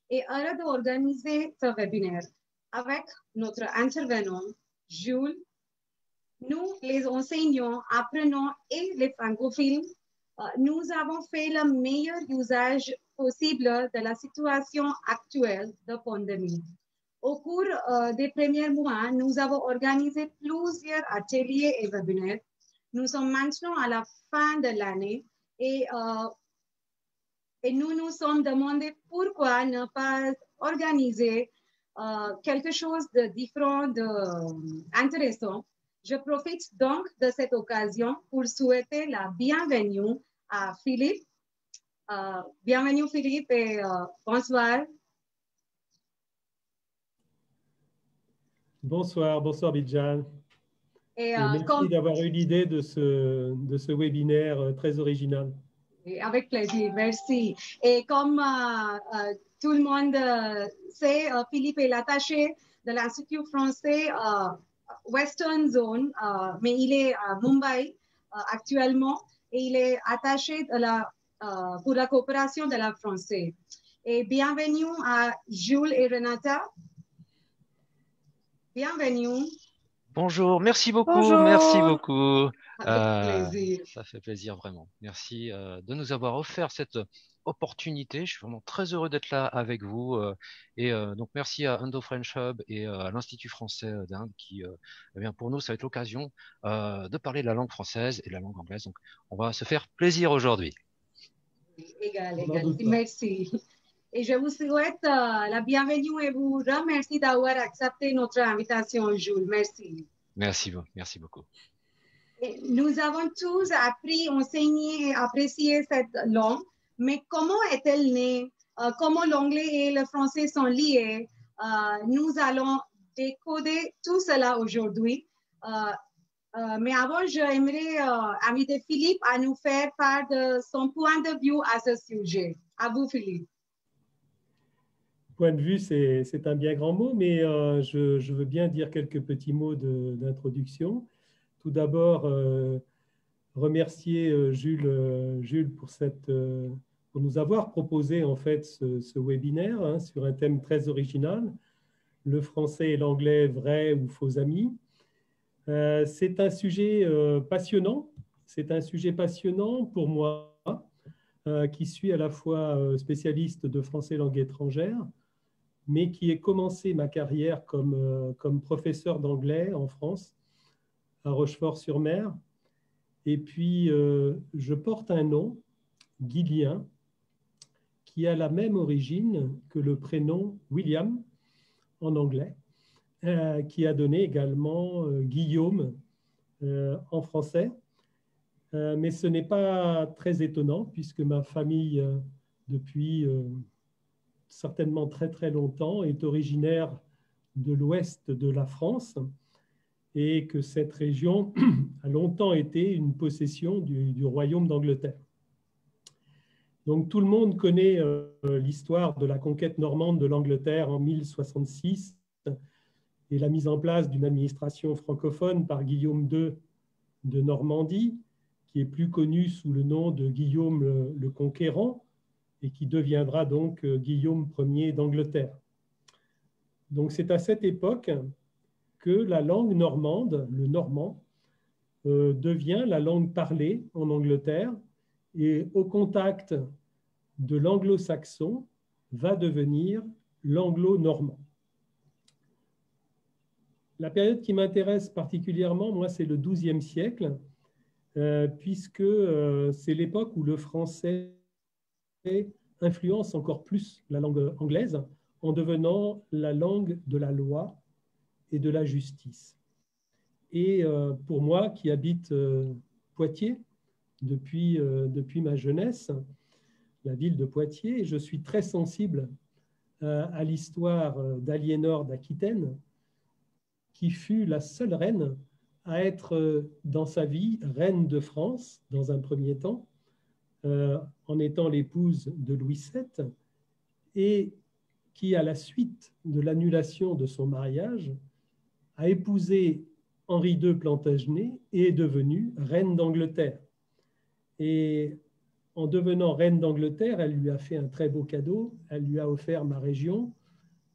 est heureux d'organiser ce webinaire avec notre intervenant, Jules. Nous, les enseignants, apprenants et les francophiles, nous avons fait le meilleur usage possible de la situation actuelle de pandémie. Au cours des premiers mois, nous avons organisé plusieurs ateliers et webinaires. Nous sommes maintenant à la fin de l'année et nous nous sommes demandé pourquoi ne pas organiser quelque chose de différent, d'intéressant. Je profite donc de cette occasion pour souhaiter la bienvenue à Philippe. Bienvenue Philippe et bonsoir. Bonsoir, bonsoir Bidjan. Et merci d'avoir eu l'idée de ce webinaire très original. Et avec plaisir, merci. Et comme tout le monde sait, Philippe est l'attaché de l'Institut français Western Zone, mais il est à Mumbai actuellement et il est attaché pour la coopération de la française. Et bienvenue à Jules et Renata. Bienvenue. Bonjour, merci beaucoup. Bonjour. Merci beaucoup. Avec plaisir. Ça fait plaisir vraiment. Merci de nous avoir offert cette opportunité. Je suis vraiment très heureux d'être là avec vous. Donc merci à Indo French Hub et à l'Institut français d'Inde qui, eh bien pour nous, ça va être l'occasion de parler de la langue française et de la langue anglaise. Donc on va se faire plaisir aujourd'hui. Égal. Merci. Et je vous souhaite la bienvenue et vous remercie d'avoir accepté notre invitation, Jules. Merci. Merci beaucoup. Et nous avons tous appris, enseigné et apprécié cette langue, mais comment est-elle née? Comment l'anglais et le français sont liés? Nous allons décoder tout cela aujourd'hui. Mais avant, j'aimerais inviter Philippe à nous faire part de son point de vue à ce sujet. À vous, Philippe. Point de vue, c'est un bien grand mot, mais je veux bien dire quelques petits mots d'introduction. Tout d'abord, remercier Jules pour nous avoir proposé en fait ce webinaire sur un thème très original, le français et l'anglais, vrais ou faux amis. C'est un sujet passionnant. C'est un sujet passionnant pour moi, qui suis à la fois spécialiste de français langue étrangère, mais qui ai commencé ma carrière comme professeur d'anglais en France, à Rochefort-sur-Mer. Et puis, je porte un nom, Guilien, qui a la même origine que le prénom William en anglais, qui a donné également Guillaume en français. Mais ce n'est pas très étonnant, puisque ma famille, depuis certainement très très longtemps, est originaire de l'ouest de la France et que cette région a longtemps été une possession du royaume d'Angleterre. Donc tout le monde connaît l'histoire de la conquête normande de l'Angleterre en 1066 et la mise en place d'une administration francophone par Guillaume II de Normandie, qui est plus connu sous le nom de Guillaume le Conquérant, et qui deviendra donc Guillaume Ier d'Angleterre. Donc c'est à cette époque que la langue normande, le normand, devient la langue parlée en Angleterre et au contact de l'anglo-saxon va devenir l'anglo-normand. La période qui m'intéresse particulièrement, moi, c'est le XIIe siècle, puisque c'est l'époque où le français influence encore plus la langue anglaise en devenant la langue de la loi et de la justice. Et pour moi, qui habite Poitiers depuis ma jeunesse, la ville de Poitiers, je suis très sensible à l'histoire d'Aliénor d'Aquitaine, qui fut la seule reine à être dans sa vie reine de France dans un premier temps, en étant l'épouse de Louis VII, et qui, à la suite de l'annulation de son mariage, a épousé Henri II Plantagenet et est devenue reine d'Angleterre. Et en devenant reine d'Angleterre, elle lui a fait un très beau cadeau. Elle lui a offert ma région,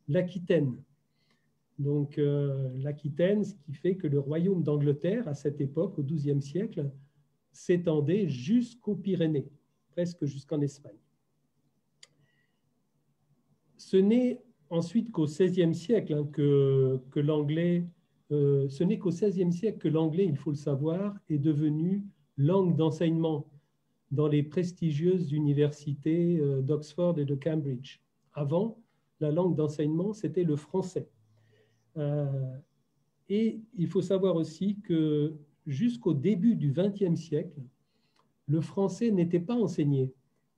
l'Aquitaine. Donc l'Aquitaine, ce qui fait que le royaume d'Angleterre, à cette époque, au XIIe siècle, s'étendait jusqu'aux Pyrénées, presque jusqu'en Espagne. Ce n'est ensuite qu'au XVIe siècle que l'anglais, ce n'est qu'au XVIe siècle que l'anglais, il faut le savoir, est devenu langue d'enseignement dans les prestigieuses universités d'Oxford et de Cambridge. Avant, la langue d'enseignement, c'était le français. Et il faut savoir aussi que jusqu'au début du XXe siècle, le français n'était pas enseigné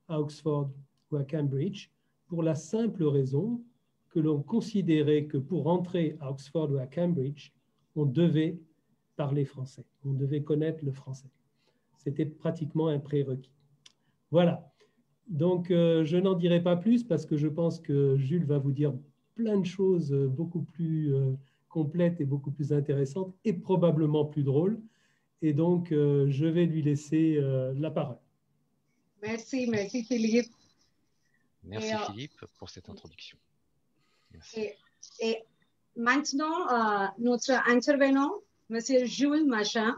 à Oxford ou à Cambridge pour la simple raison que l'on considérait que pour entrer à Oxford ou à Cambridge, on devait parler français, on devait connaître le français. C'était pratiquement un prérequis. Voilà. Donc, je n'en dirai pas plus parce que je pense que Jules va vous dire plein de choses beaucoup plus complètes et beaucoup plus intéressantes et probablement plus drôles. Et donc, je vais lui laisser la parole. Merci Philippe. Merci Philippe pour cette introduction. Merci. Et maintenant, notre intervenant, M. Jules Machin,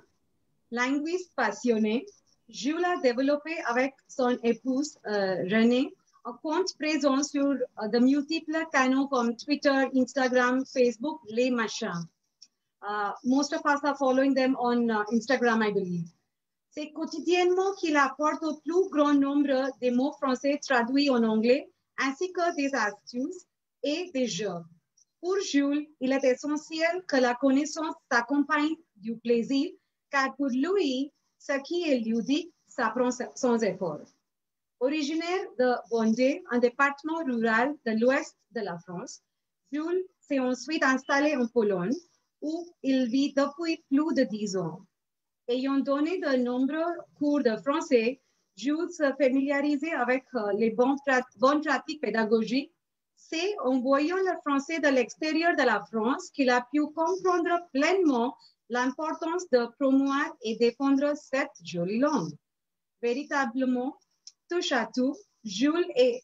linguiste passionné, Jules a développé avec son épouse Renée un compte présent sur de multiples canaux comme Twitter, Instagram, Facebook, les machins. Most of us are following them on Instagram, I believe. C'est quotidiennement qu'il apporte au plus grand nombre des mots français traduits en anglais, ainsi que des astuces et des jeux. Pour Jules, il est essentiel que la connaissance s'accompagne du plaisir, car pour lui, ce qui est ludique s'apprend sans effort. Originaire de Vendée, un département rural de l'ouest de la France, Jules s'est ensuite installé en Pologne, où il vit depuis plus de 10 ans. Ayant donné de nombreux cours de français, Jules se familiarisait avec les bonnes pratiques pédagogiques. C'est en voyant le français de l'extérieur de la France qu'il a pu comprendre pleinement l'importance de promouvoir et défendre cette jolie langue. Véritablement, touche à tout, Jules est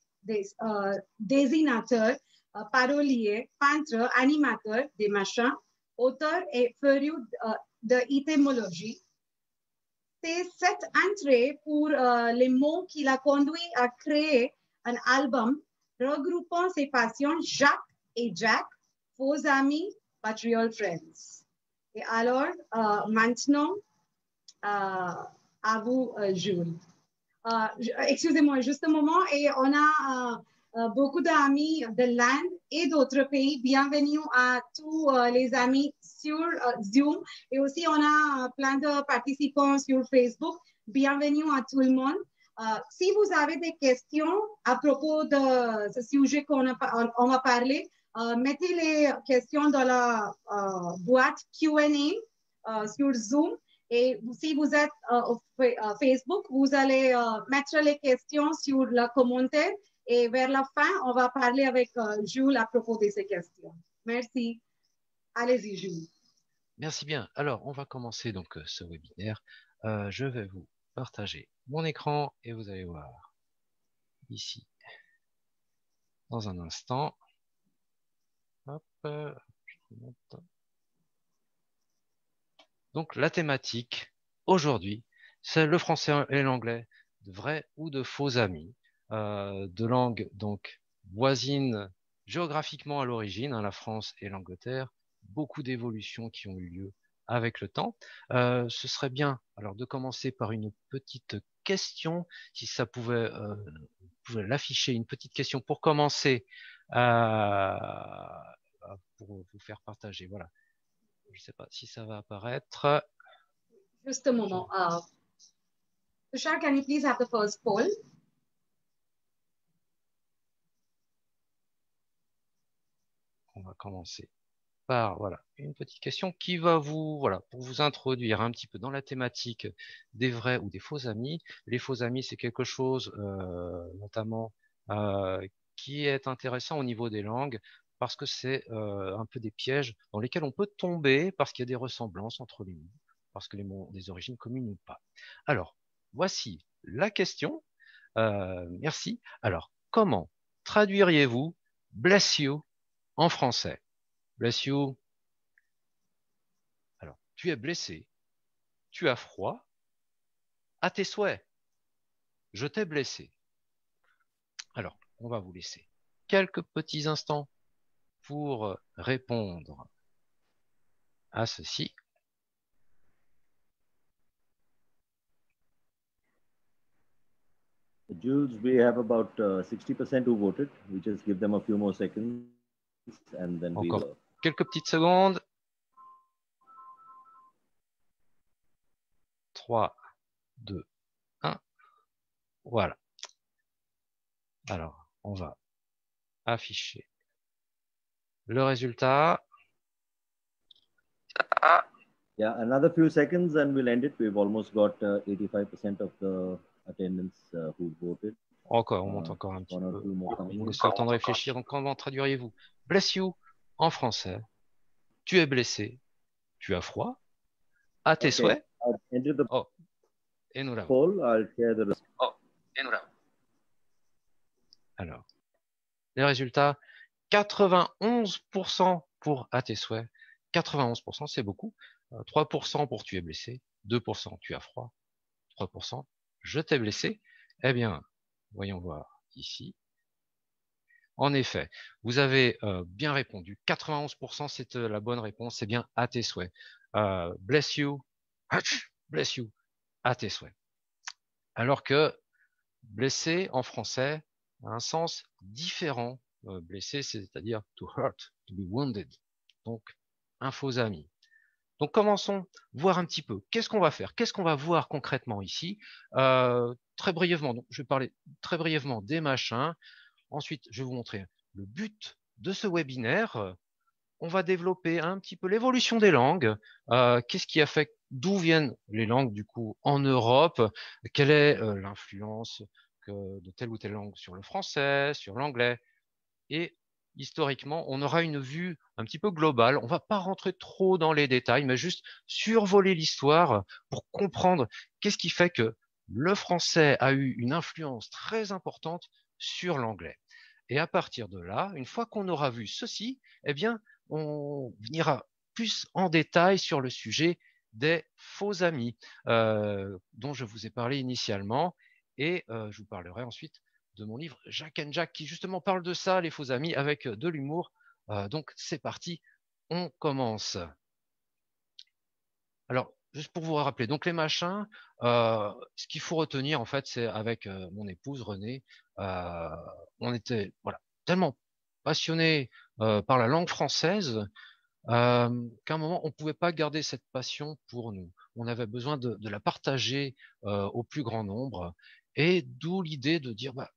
dessinateur, parolier, peintre, animateur, des machins, auteur et féru d'étymologie. C'est cette entrée pour les mots qui l'a conduit à créer un album regroupant ses passions Jacques et Jack, faux amis, but real friends. Et alors, maintenant, à vous, Jules. Excusez-moi, juste un moment, et on a beaucoup d'amis de l'Inde et d'autres pays. Bienvenue à tous les amis sur Zoom, et aussi on a plein de participants sur Facebook. Bienvenue à tout le monde. Si vous avez des questions à propos de ce sujet qu'on va parler, mettez les questions dans la boîte Q&A sur Zoom. Et si vous êtes au Facebook, vous allez mettre les questions sur le commentaire et vers la fin, on va parler avec Jules à propos de ces questions. Merci. Allez-y, Jules. Merci bien. Alors, on va commencer donc ce webinaire. Je vais vous partager mon écran et vous allez voir ici dans un instant. Hop, je remonte. Donc la thématique aujourd'hui, c'est le français et l'anglais, de vrais ou de faux amis, de langues donc voisines géographiquement à l'origine, hein, la France et l'Angleterre, beaucoup d'évolutions qui ont eu lieu avec le temps. Ce serait bien alors de commencer par une petite question, si ça pouvait, vous pouvez l'afficher, une petite question pour commencer, pour vous faire partager. Voilà. Je ne sais pas si ça va apparaître. Juste un moment. Tushar, can you please have the first poll? On va commencer par voilà, une petite question qui va vous, voilà, pour vous introduire un petit peu dans la thématique des vrais ou des faux amis. Les faux amis, c'est quelque chose notamment qui est intéressant au niveau des langues, parce que c'est un peu des pièges dans lesquels on peut tomber parce qu'il y a des ressemblances entre les mots, parce que les mots ont des origines communes ou pas. Alors, voici la question. Merci. Alors, comment traduiriez-vous bless you en français? Bless you. Alors, tu es blessé, tu as froid, à tes souhaits, je t'ai blessé. Alors, on va vous laisser quelques petits instants pour répondre à ceci. Jules, we have about 60% who voted. We just give them a few more seconds and then Encore we'll... quelques petites secondes. 3, 2, 1. Voilà. Alors, on va afficher le résultat. Yeah, another few seconds and we'll end it. We've almost got 85% of the attendance who voted. Encore, on monte encore un petit peu. On vous laisse le temps de réfléchir. Donc, comment traduiriez-vous bless you en français? Tu es blessé, tu as froid, à tes souhaits. Oh, et nous l'avons. Oh, et nous l'avons. Alors, les résultats, 91% pour à tes souhaits. 91%, c'est beaucoup. 3% pour tu es blessé, 2% tu as froid, 3% je t'ai blessé. Eh bien, voyons voir ici. En effet, vous avez bien répondu. 91%, c'est la bonne réponse. C'est bien à tes souhaits. Bless you, à tes souhaits. Alors que blessé en français a un sens différent. Blessé, c'est-à-dire to hurt, to be wounded. Donc, un faux ami. Donc, commençons voir un petit peu. Qu'est-ce qu'on va faire? Qu'est-ce qu'on va voir concrètement ici? Très brièvement, donc, je vais parler très brièvement des machins. Ensuite, je vais vous montrer le but de ce webinaire. On va développer un petit peu l'évolution des langues. Qu'est-ce qui a fait, d'où viennent les langues du coup en Europe? Quelle est l'influence de telle ou telle langue sur le français, sur l'anglais? Et historiquement, on aura une vue un petit peu globale. On ne va pas rentrer trop dans les détails, mais juste survoler l'histoire pour comprendre qu'est-ce qui fait que le français a eu une influence très importante sur l'anglais. Et à partir de là, une fois qu'on aura vu ceci, eh bien, on ira plus en détail sur le sujet des faux amis dont je vous ai parlé initialement. Et je vous parlerai ensuite de mon livre Jack and Jack qui justement parle de ça, les faux amis, avec de l'humour. Donc c'est parti, on commence. Alors, juste pour vous rappeler, donc les machins, ce qu'il faut retenir en fait, c'est avec mon épouse Renée, on était voilà tellement passionnés par la langue française qu'à un moment on pouvait pas garder cette passion pour nous. On avait besoin de la partager au plus grand nombre, et d'où l'idée de dire bah,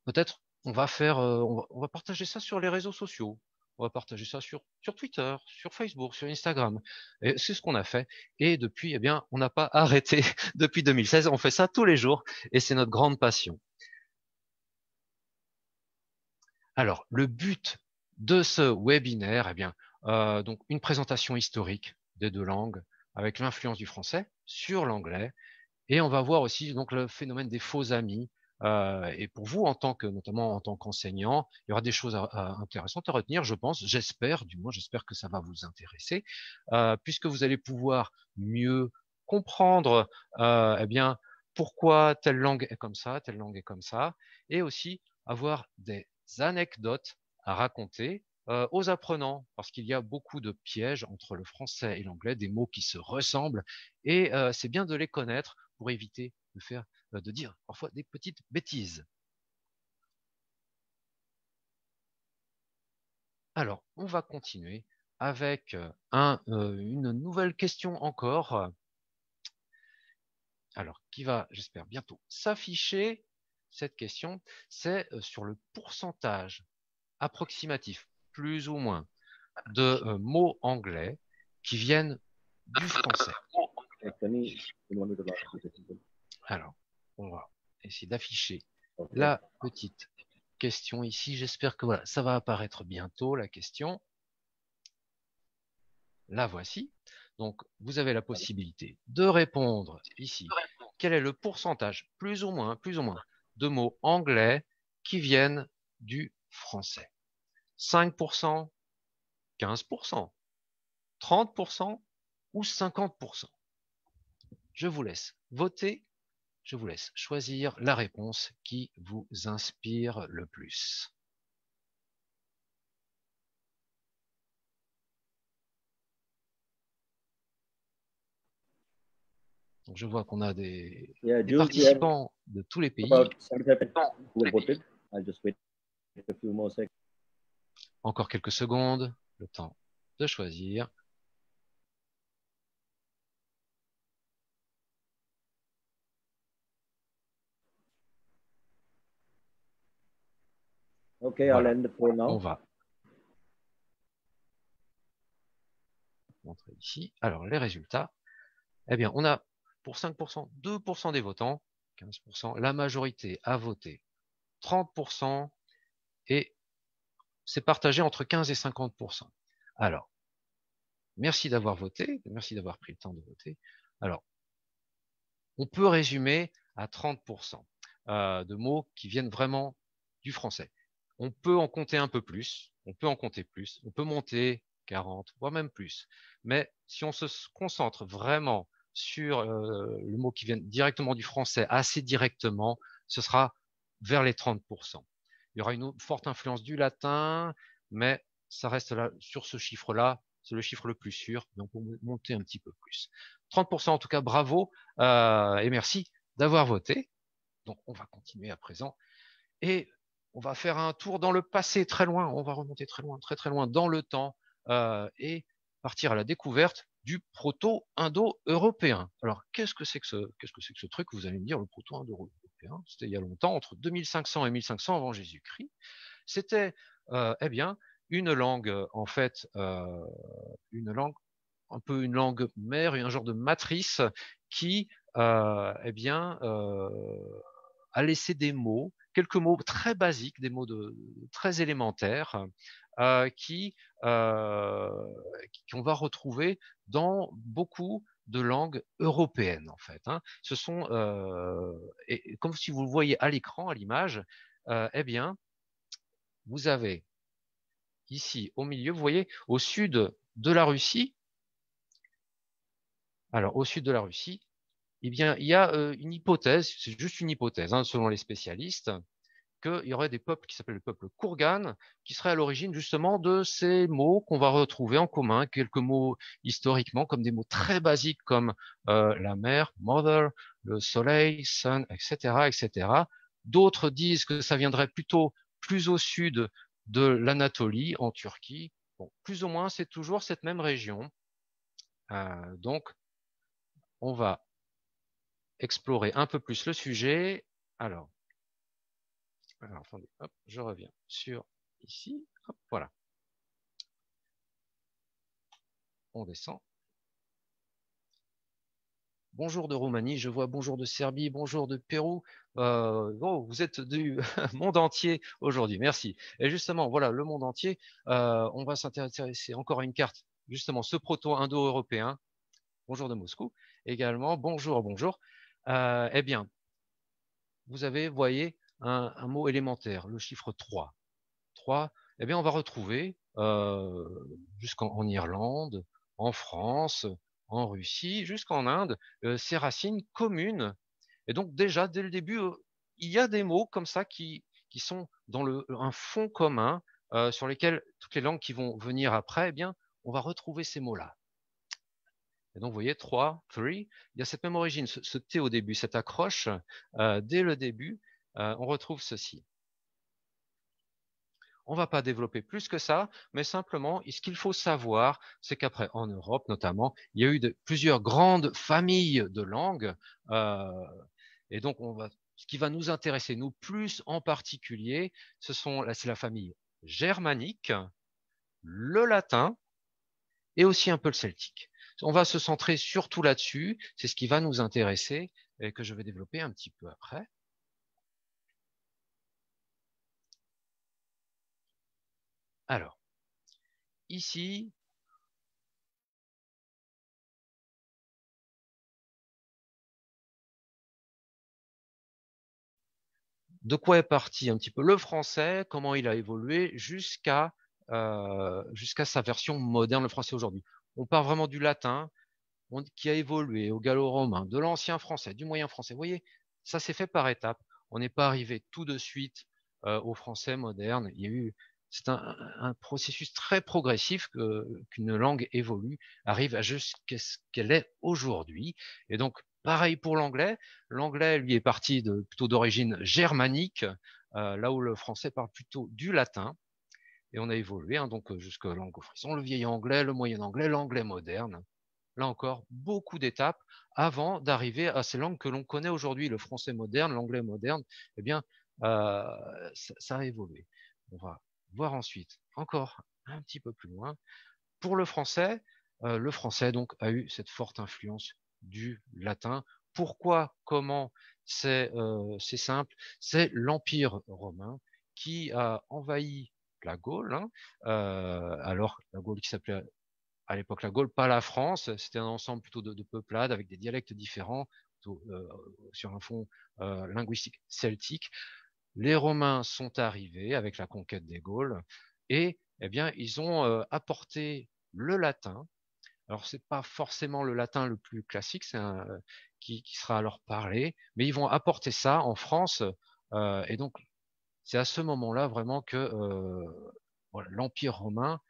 peut-être on va faire, on va partager ça sur les réseaux sociaux. On va partager ça sur Twitter, sur Facebook, sur Instagram. Et c'est ce qu'on a fait. Et depuis, eh bien, on n'a pas arrêté. Depuis 2016, on fait ça tous les jours. Et c'est notre grande passion. Alors, le but de ce webinaire, eh bien, donc une présentation historique des deux langues avec l'influence du français sur l'anglais. Et on va voir aussi donc le phénomène des faux amis. Et pour vous, notamment en tant qu'enseignant, il y aura des choses intéressantes à retenir, je pense. J'espère, du moins, j'espère que ça va vous intéresser, puisque vous allez pouvoir mieux comprendre, eh bien, pourquoi telle langue est comme ça, telle langue est comme ça, et aussi avoir des anecdotes à raconter aux apprenants, parce qu'il y a beaucoup de pièges entre le français et l'anglais, des mots qui se ressemblent, et c'est bien de les connaître pour éviter de dire parfois des petites bêtises. Alors, on va continuer avec une nouvelle question encore. Alors, qui va, j'espère, bientôt s'afficher. Cette question, c'est sur le pourcentage approximatif, plus ou moins, de mots anglais qui viennent du français. Alors, on va essayer d'afficher la petite question ici. J'espère que voilà, ça va apparaître bientôt, la question. La voici. Donc, vous avez la possibilité de répondre ici. Quel est le pourcentage, plus ou moins, de mots anglais qui viennent du français. 5%, 15%, 30% ou 50%. Je vous laisse voter, je vous laisse choisir la réponse qui vous inspire le plus. Donc je vois qu'on a des participants de tous les pays. Encore quelques secondes, le temps de choisir. Okay, Voilà. I'll end the poll now. On va montrer ici. Alors les résultats. Eh bien, on a pour 5%, 2% des votants, 15%. La majorité a voté 30% et c'est partagé entre 15 et 50%. Alors, merci d'avoir voté, merci d'avoir pris le temps de voter. Alors, on peut résumer à 30% de mots qui viennent vraiment du français. On peut en compter un peu plus, on peut en compter plus, on peut monter 40, voire même plus. Mais si on se concentre vraiment sur le mot qui vient directement du français, assez directement, ce sera vers les 30%. Il y aura une forte influence du latin, mais ça reste là sur ce chiffre-là. C'est le chiffre le plus sûr, donc on peut monter un petit peu plus. 30% en tout cas, bravo et merci d'avoir voté. Donc on va continuer à présent et on va faire un tour dans le passé très loin. On va remonter très loin, très très loin dans le temps et partir à la découverte du proto-indo-européen. Alors qu'est-ce que c'est que ce truc? Vous allez me dire, le proto-indo-européen, c'était il y a longtemps, entre 2500 et 1500 avant Jésus-Christ. C'était eh bien une langue en fait, une langue un peu une langue mère et un genre de matrice qui eh bien a laissé des mots, quelques mots très basiques, des mots très élémentaires qui qu'on va retrouver dans beaucoup de langues européennes en fait. Hein. Ce sont et comme si vous le voyez à l'écran, à l'image, eh bien vous avez ici au milieu, vous voyez, au sud de la Russie. Alors au sud de la Russie, eh bien il y a une hypothèse, c'est juste une hypothèse, hein, selon les spécialistes, qu'il y aurait des peuples qui s'appellent le peuple Kourgan, qui seraient à l'origine justement de ces mots qu'on va retrouver en commun, quelques mots historiquement, comme des mots très basiques comme la mer, mother, le soleil, sun, etc., etc. D'autres disent que ça viendrait plutôt plus au sud de l'Anatolie, en Turquie. Bon, plus ou moins, c'est toujours cette même région. Donc, on va explorer un peu plus le sujet. Alors, attendez, hop, je reviens sur ici. Hop, voilà. On descend. Bonjour de Roumanie, je vois bonjour de Serbie, bonjour de Pérou. Oh, vous êtes du monde entier aujourd'hui, merci. Et justement, voilà, le monde entier, on va s'intéresser encore à une carte, justement, ce proto-indo-européen. Bonjour de Moscou. Également, bonjour, bonjour. Eh bien, vous avez, voyez, un mot élémentaire, le chiffre 3. 3, eh bien, on va retrouver jusqu'en Irlande, en France, en Russie, jusqu'en Inde, ces racines communes. Et donc déjà, dès le début, il y a des mots comme ça qui sont dans un fond commun sur lesquels toutes les langues qui vont venir après, eh bien, on va retrouver ces mots-là. Et donc, vous voyez, 3, il y a cette même origine, ce T au début, cette accroche, dès le début, on retrouve ceci. On ne va pas développer plus que ça, mais simplement, ce qu'il faut savoir, c'est qu'après, en Europe notamment, il y a eu plusieurs grandes familles de langues. Et donc, ce qui va nous intéresser, nous plus en particulier, c'est la famille germanique, le latin et aussi un peu le celtique. On va se centrer surtout là-dessus. C'est ce qui va nous intéresser et que je vais développer un petit peu après. Alors, ici, de quoi est parti un petit peu le français, comment il a évolué jusqu'à sa version moderne, le français aujourd'hui. On part vraiment du latin, qui a évolué au gallo-romain, de l'ancien français, du moyen français. Vous voyez, ça s'est fait par étapes. On n'est pas arrivé tout de suite au français moderne. C'est un processus très progressif qu'une langue évolue, arrive jusqu'à ce qu'elle est aujourd'hui. Et donc, pareil pour l'anglais. L'anglais, lui, est parti plutôt d'origine germanique, là où le français parle plutôt du latin. Et on a évolué, hein, donc jusqu'à l'anglo-frisson, le vieil anglais, le moyen anglais, l'anglais moderne. Là encore, beaucoup d'étapes avant d'arriver à ces langues que l'on connaît aujourd'hui, le français moderne, l'anglais moderne. Eh bien, ça a évolué. On va voir ensuite, encore un petit peu plus loin. Pour le français donc a eu cette forte influence du latin. Pourquoi? Comment? C'est simple. C'est l'Empire romain qui a envahi la Gaule, hein, alors la Gaule qui s'appelait à l'époque la Gaule, pas la France. C'était un ensemble plutôt de peuplades avec des dialectes différents, plutôt, sur un fond linguistique celtique. Les Romains sont arrivés avec la conquête des Gaules et eh bien ils ont apporté le latin. Alors c'est pas forcément le latin le plus classique, c'est qui sera alors parlé, mais ils vont apporter ça en France et donc c'est à ce moment-là vraiment que voilà, l'Empire romain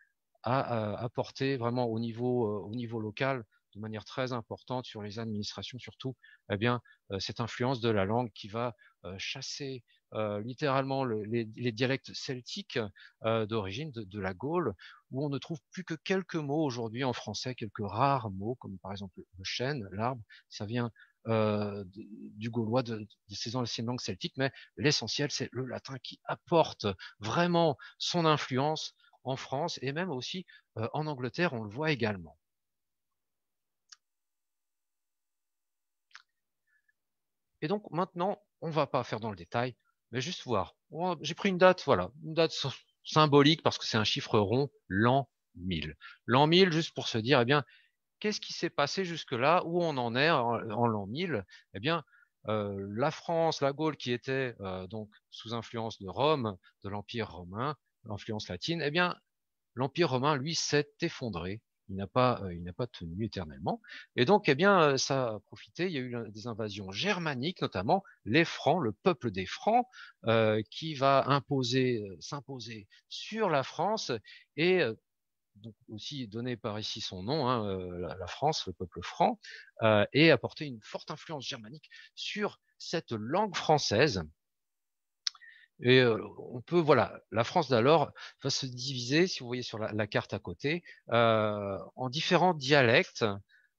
a apporté vraiment au niveau local de manière très importante sur les administrations surtout, eh bien cette influence de la langue qui va chasser littéralement les dialectes celtiques d'origine de la Gaule, où on ne trouve plus que quelques mots aujourd'hui en français, quelques rares mots, comme par exemple le chêne, l'arbre, ça vient du gaulois, de ces anciennes langues celtiques, mais l'essentiel c'est le latin qui apporte vraiment son influence en France et même aussi en Angleterre, on le voit également. Et donc maintenant, on ne va pas faire dans le détail, mais juste voir. J'ai pris une date, voilà, une date symbolique parce que c'est un chiffre rond, l'an 1000. L'an 1000, juste pour se dire, eh bien, qu'est-ce qui s'est passé jusque-là, où on en est en l'an 1000? Eh bien, la France, la Gaule qui était donc sous influence de Rome, de l'Empire romain, l'influence latine, eh bien, l'Empire romain, lui, s'est effondré. Il n'a pas tenu éternellement. Et donc, eh bien, ça a profité. Il y a eu des invasions germaniques, notamment les Francs, le peuple des Francs, qui va s'imposer sur la France et donc aussi donner par ici son nom, hein, la France, le peuple franc, et apporter une forte influence germanique sur cette langue française. Et on peut, voilà, la France d'alors va se diviser, si vous voyez sur la carte à côté, en différents dialectes,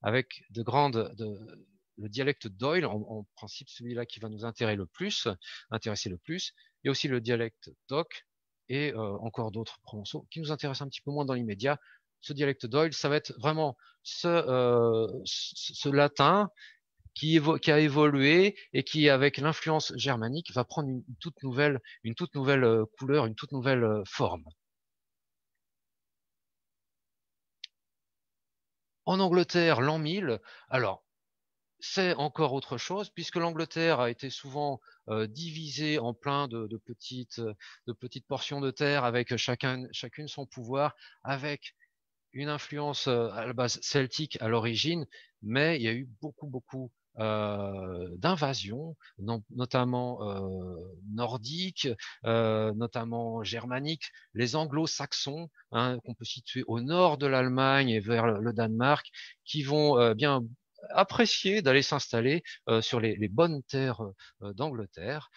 avec le dialecte d'Oil, en principe celui-là qui va nous intéresser le plus. Il y a aussi le dialecte d'Oc et encore d'autres provençaux qui nous intéressent un petit peu moins dans l'immédiat. Ce dialecte d'Oil, ça va être vraiment ce latin qui a évolué et qui, avec l'influence germanique, va prendre une toute nouvelle couleur, une toute nouvelle forme. En Angleterre, l'an 1000, alors, c'est encore autre chose, puisque l'Angleterre a été souvent divisée en plein de petites portions de terre, avec chacune son pouvoir, avec une influence à la base celtique à l'origine, mais il y a eu beaucoup d'invasions, notamment nordiques, notamment germaniques, les anglo-saxons, hein, qu'on peut situer au nord de l'Allemagne et vers le Danemark, qui vont bien apprécier d'aller s'installer sur les bonnes terres d'Angleterre.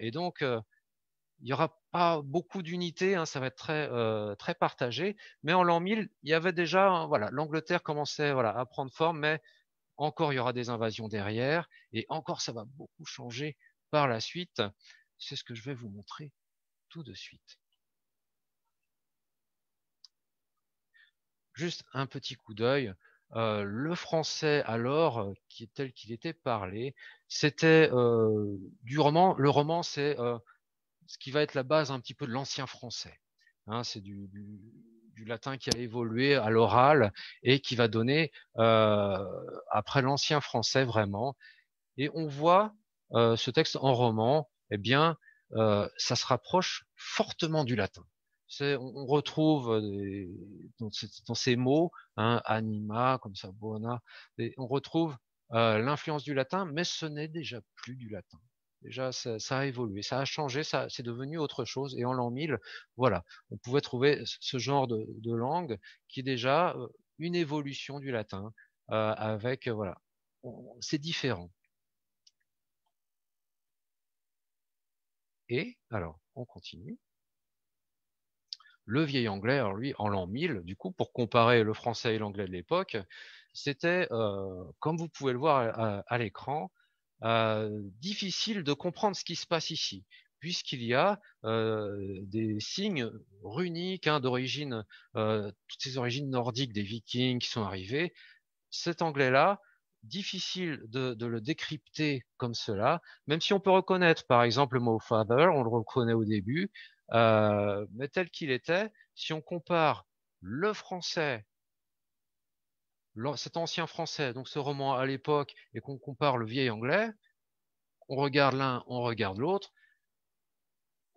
Et donc, il n'y aura pas beaucoup d'unités, hein, ça va être très partagé. Mais en l'an 1000, il y avait déjà, hein, voilà, l'Angleterre commençait voilà, à prendre forme, mais encore il y aura des invasions derrière, et encore ça va beaucoup changer par la suite. C'est ce que je vais vous montrer tout de suite. Juste un petit coup d'œil. Le français alors, tel qu'il était parlé, c'était du roman. Le roman, c'est ce qui va être la base un petit peu de l'ancien français. Hein, c'est du latin qui a évolué à l'oral et qui va donner après l'ancien français vraiment. Et on voit ce texte en roman, eh bien, ça se rapproche fortement du latin. On retrouve dans ces mots, hein, anima, comme ça, buona, on retrouve l'influence du latin, mais ce n'est déjà plus du latin. Déjà, ça a évolué, ça a changé, c'est devenu autre chose. Et en l'an 1000, voilà, on pouvait trouver ce genre de langue qui est déjà une évolution du latin, avec, voilà, c'est différent. Et alors, on continue. Le vieil anglais, alors lui, en l'an 1000, du coup, pour comparer le français et l'anglais de l'époque, c'était, comme vous pouvez le voir à l'écran, difficile de comprendre ce qui se passe ici, puisqu'il y a des signes runiques, hein, d'origine, toutes ces origines nordiques des Vikings qui sont arrivés. Cet anglais-là, difficile de le décrypter comme cela, même si on peut reconnaître, par exemple, le mot father, on le reconnaît au début, mais tel qu'il était, si on compare le français, cet ancien français, donc ce roman à l'époque, et qu'on compare le vieil anglais, on regarde l'un, on regarde l'autre,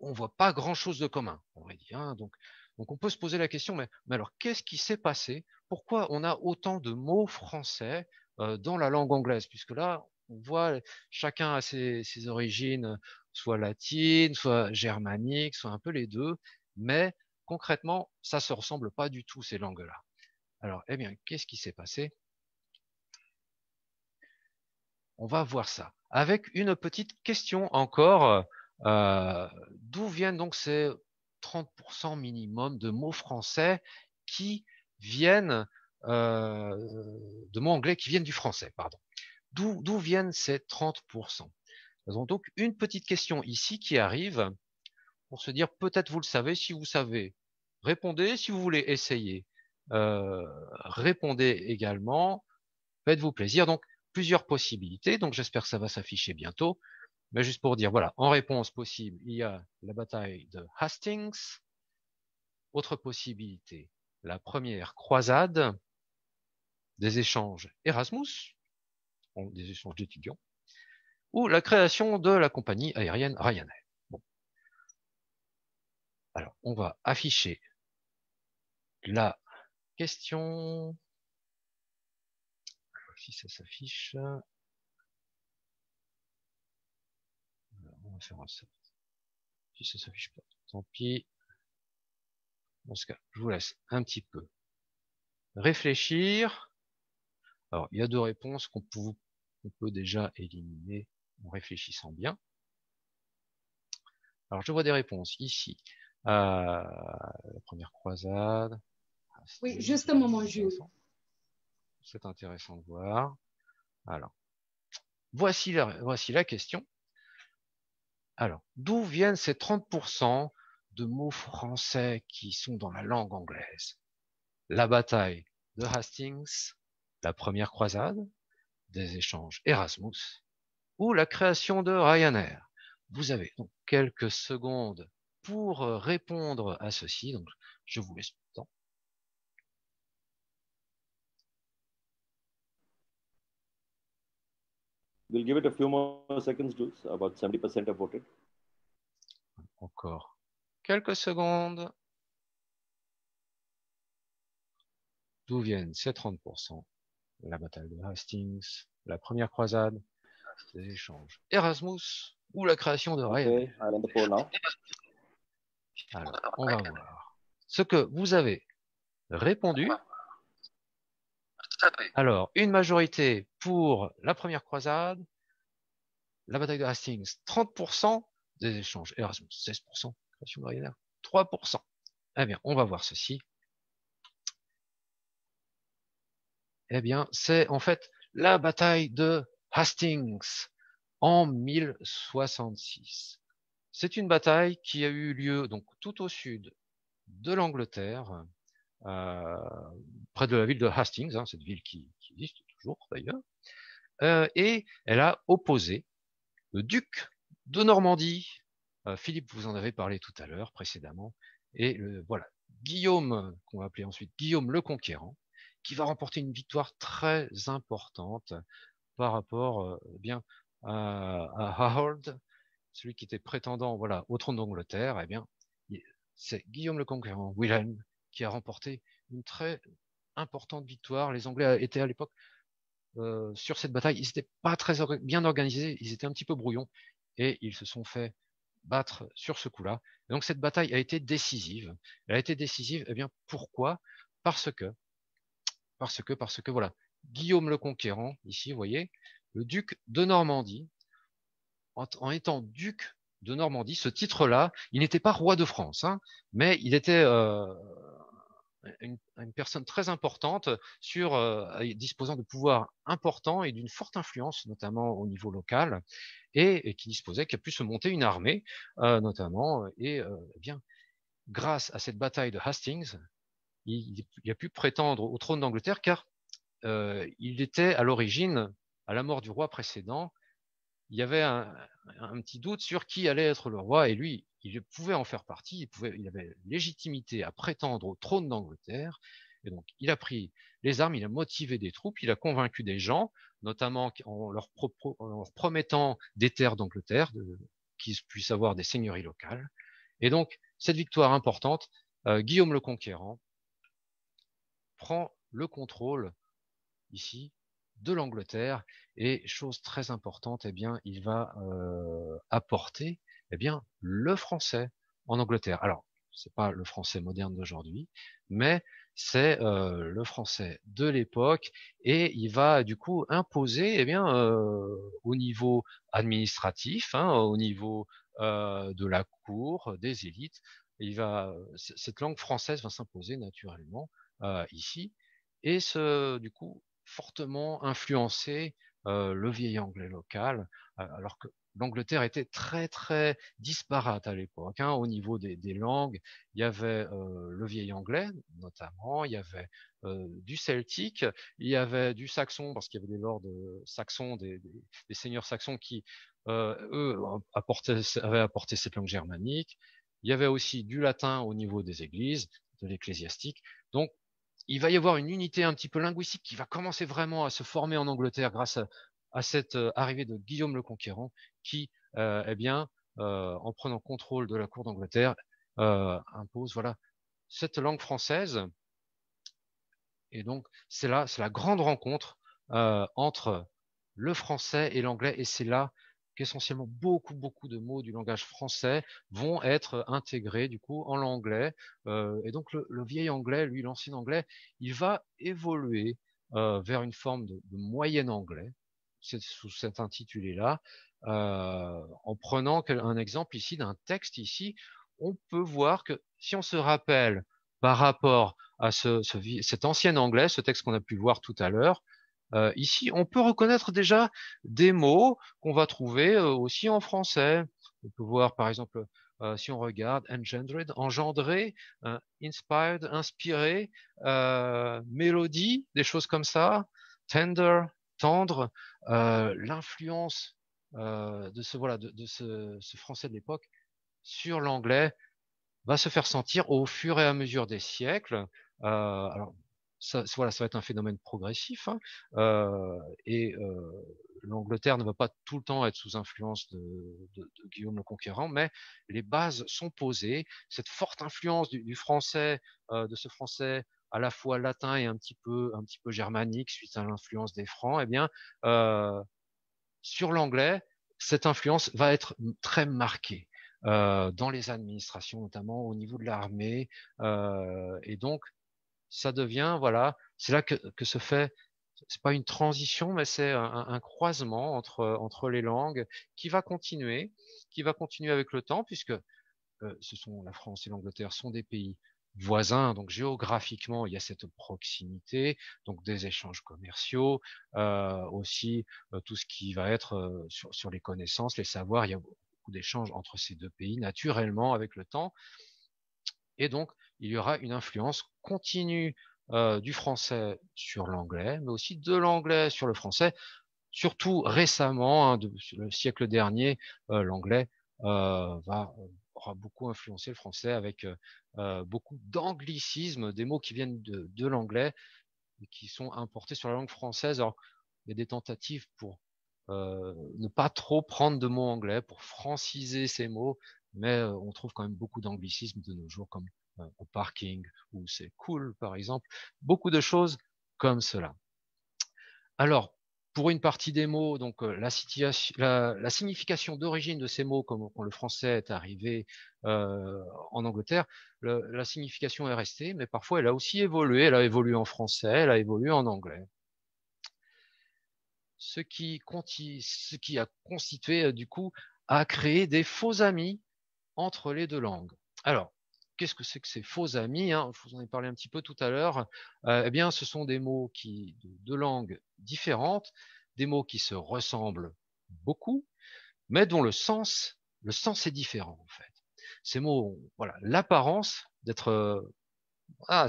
on voit pas grand-chose de commun, on aurait dit, hein. Donc on peut se poser la question, mais alors qu'est-ce qui s'est passé? Pourquoi on a autant de mots français dans la langue anglaise? Puisque là, on voit chacun a ses origines, soit latines, soit germaniques, soit un peu les deux, mais concrètement, ça se ressemble pas du tout, ces langues-là. Alors, eh bien, qu'est-ce qui s'est passé? On va voir ça. Avec une petite question encore, d'où viennent donc ces 30% minimum de mots français qui viennent, de mots anglais qui viennent du français, pardon. D'où viennent ces 30%? Nous avons donc une petite question ici qui arrive pour se dire, peut-être vous le savez, si vous savez, répondez, si vous voulez essayer, répondez également, faites-vous plaisir. Donc, plusieurs possibilités, donc j'espère que ça va s'afficher bientôt. Mais juste pour dire, voilà, en réponse possible, il y a la bataille de Hastings. Autre possibilité, la première croisade, des échanges Erasmus, des échanges d'étudiants, ou la création de la compagnie aérienne Ryanair. Bon. Alors, on va afficher la question. Si ça s'affiche. On va faire un ça. Si ça s'affiche pas, tant pis. Dans ce cas, je vous laisse un petit peu réfléchir. Alors, il y a deux réponses qu'on peut déjà éliminer en réfléchissant bien. Alors, je vois des réponses ici. La première croisade. Oui, juste un moment, Jules. C'est intéressant de voir. Alors, voici la question. Alors, d'où viennent ces 30% de mots français qui sont dans la langue anglaise? La bataille de Hastings, la première croisade, des échanges Erasmus, ou la création de Ryanair. Vous avez donc quelques secondes pour répondre à ceci, donc je vous laisse le temps. We'll give it a few more seconds, Jules. About 70% have voted. Encore quelques secondes. D'où viennent ces 30%? La bataille de Hastings, la première croisade, des échanges Erasmus ou la création de Ryanair. Okay, I'll end the poll now. Alors, on va voir ce que vous avez répondu. Alors, une majorité pour la première croisade, la bataille de Hastings, 30%, des échanges Erasmus, 16%, création de Ryanair, 3%. Eh bien, on va voir ceci. Eh bien, c'est en fait la bataille de Hastings en 1066. C'est une bataille qui a eu lieu donc tout au sud de l'Angleterre, près de la ville de Hastings, hein, cette ville qui existe toujours d'ailleurs, et elle a opposé le duc de Normandie, Philippe vous en avez parlé tout à l'heure précédemment, et voilà, Guillaume, qu'on va appeler ensuite Guillaume le Conquérant, qui va remporter une victoire très importante par rapport bien à Harold, celui qui était prétendant, voilà, au trône d'Angleterre, eh bien, c'est Guillaume le Conquérant, Wilhelm, qui a remporté une très importante victoire. Les Anglais étaient à l'époque sur cette bataille, ils n'étaient pas très bien organisés, ils étaient un petit peu brouillons, et ils se sont fait battre sur ce coup-là. Donc cette bataille a été décisive. Elle a été décisive, eh bien pourquoi? Parce que voilà, Guillaume le Conquérant, ici, vous voyez, le duc de Normandie, en étant duc de Normandie, ce titre-là, il n'était pas roi de France, hein, mais il était une personne très importante disposant de pouvoirs importants et d'une forte influence, notamment au niveau local, et qui a pu se monter une armée, notamment, et eh bien, grâce à cette bataille de Hastings, il a pu prétendre au trône d'Angleterre, car il était à l'origine, à la mort du roi précédent, il y avait un petit doute sur qui allait être le roi, et lui, il pouvait en faire partie, il avait légitimité à prétendre au trône d'Angleterre, et donc il a pris les armes, il a motivé des troupes, il a convaincu des gens, notamment en leur promettant des terres d'Angleterre, qu'ils puissent avoir des seigneuries locales. Et donc, cette victoire importante, Guillaume le Conquérant prend le contrôle ici de l'Angleterre, et chose très importante, eh bien, il va apporter eh bien, le français en Angleterre. Alors, c'est pas le français moderne d'aujourd'hui, mais c'est le français de l'époque, et il va du coup imposer eh bien, au niveau administratif, hein, au niveau de la cour, des élites, cette langue française va s'imposer naturellement ici, et du coup, fortement influencé le vieil anglais local, alors que l'Angleterre était très très disparate à l'époque, hein, au niveau des langues. Il y avait le vieil anglais notamment, il y avait du celtique, il y avait du saxon, parce qu'il y avait des lords saxons, des seigneurs saxons qui eux avaient apporté cette langue germanique. Il y avait aussi du latin au niveau des églises, de l'ecclésiastique. Donc il va y avoir une unité un petit peu linguistique qui va commencer vraiment à se former en Angleterre grâce à cette arrivée de Guillaume le Conquérant, qui, eh bien, en prenant contrôle de la cour d'Angleterre, impose voilà cette langue française. Et donc c'est la grande rencontre entre le français et l'anglais, et c'est là qu'essentiellement beaucoup de mots du langage français vont être intégrés du coup en l'anglais. Et donc le vieil anglais, lui, l'ancien anglais, il va évoluer vers une forme de moyen anglais, sous cet intitulé-là. En prenant un exemple ici d'un texte ici, on peut voir que si on se rappelle par rapport à cet ancien anglais, ce texte qu'on a pu voir tout à l'heure, ici, on peut reconnaître déjà des mots qu'on va trouver aussi en français. On peut voir, par exemple, si on regarde engendered, engendré, inspired, inspiré, mélodie, des choses comme ça, tender, tendre, l'influence de ce français de l'époque sur l'anglais va se faire sentir au fur et à mesure des siècles. Alors, ça va être un phénomène progressif, hein, et l'Angleterre ne va pas tout le temps être sous influence de Guillaume le Conquérant, mais les bases sont posées. Cette forte influence du français, de ce français à la fois latin et un petit peu germanique suite à l'influence des Francs, eh bien, sur l'anglais, cette influence va être très marquée dans les administrations, notamment au niveau de l'armée, et donc ça devient, voilà, c'est là que se fait, c'est pas une transition, mais c'est un croisement entre les langues qui va continuer avec le temps, puisque la France et l'Angleterre sont des pays voisins, donc géographiquement il y a cette proximité, donc des échanges commerciaux, aussi tout ce qui va être sur les connaissances, les savoirs, il y a beaucoup d'échanges entre ces deux pays naturellement avec le temps, et donc il y aura une influence continue du français sur l'anglais, mais aussi de l'anglais sur le français. Surtout récemment, hein, le siècle dernier, l'anglais aura beaucoup influencé le français avec beaucoup d'anglicismes, des mots qui viennent de l'anglais et qui sont importés sur la langue française. Alors, il y a des tentatives pour ne pas trop prendre de mots anglais pour franciser ces mots, mais on trouve quand même beaucoup d'anglicismes de nos jours, comme au parking, ou c'est cool, par exemple. Beaucoup de choses comme cela. Alors, pour une partie des mots, donc la signification d'origine de ces mots, comme quand le français est arrivé en Angleterre, la signification est restée, mais parfois elle a aussi évolué. Elle a évolué en français, elle a évolué en anglais. Ce qui a constitué, du coup, à créer des faux amis entre les deux langues. Alors, qu'est-ce que c'est que ces faux amis, hein? Je vous en ai parlé un petit peu tout à l'heure. Eh bien, ce sont des mots de deux langues différentes, des mots qui se ressemblent beaucoup, mais dont le sens est différent, en fait. Ces mots, voilà, l'apparence d'être,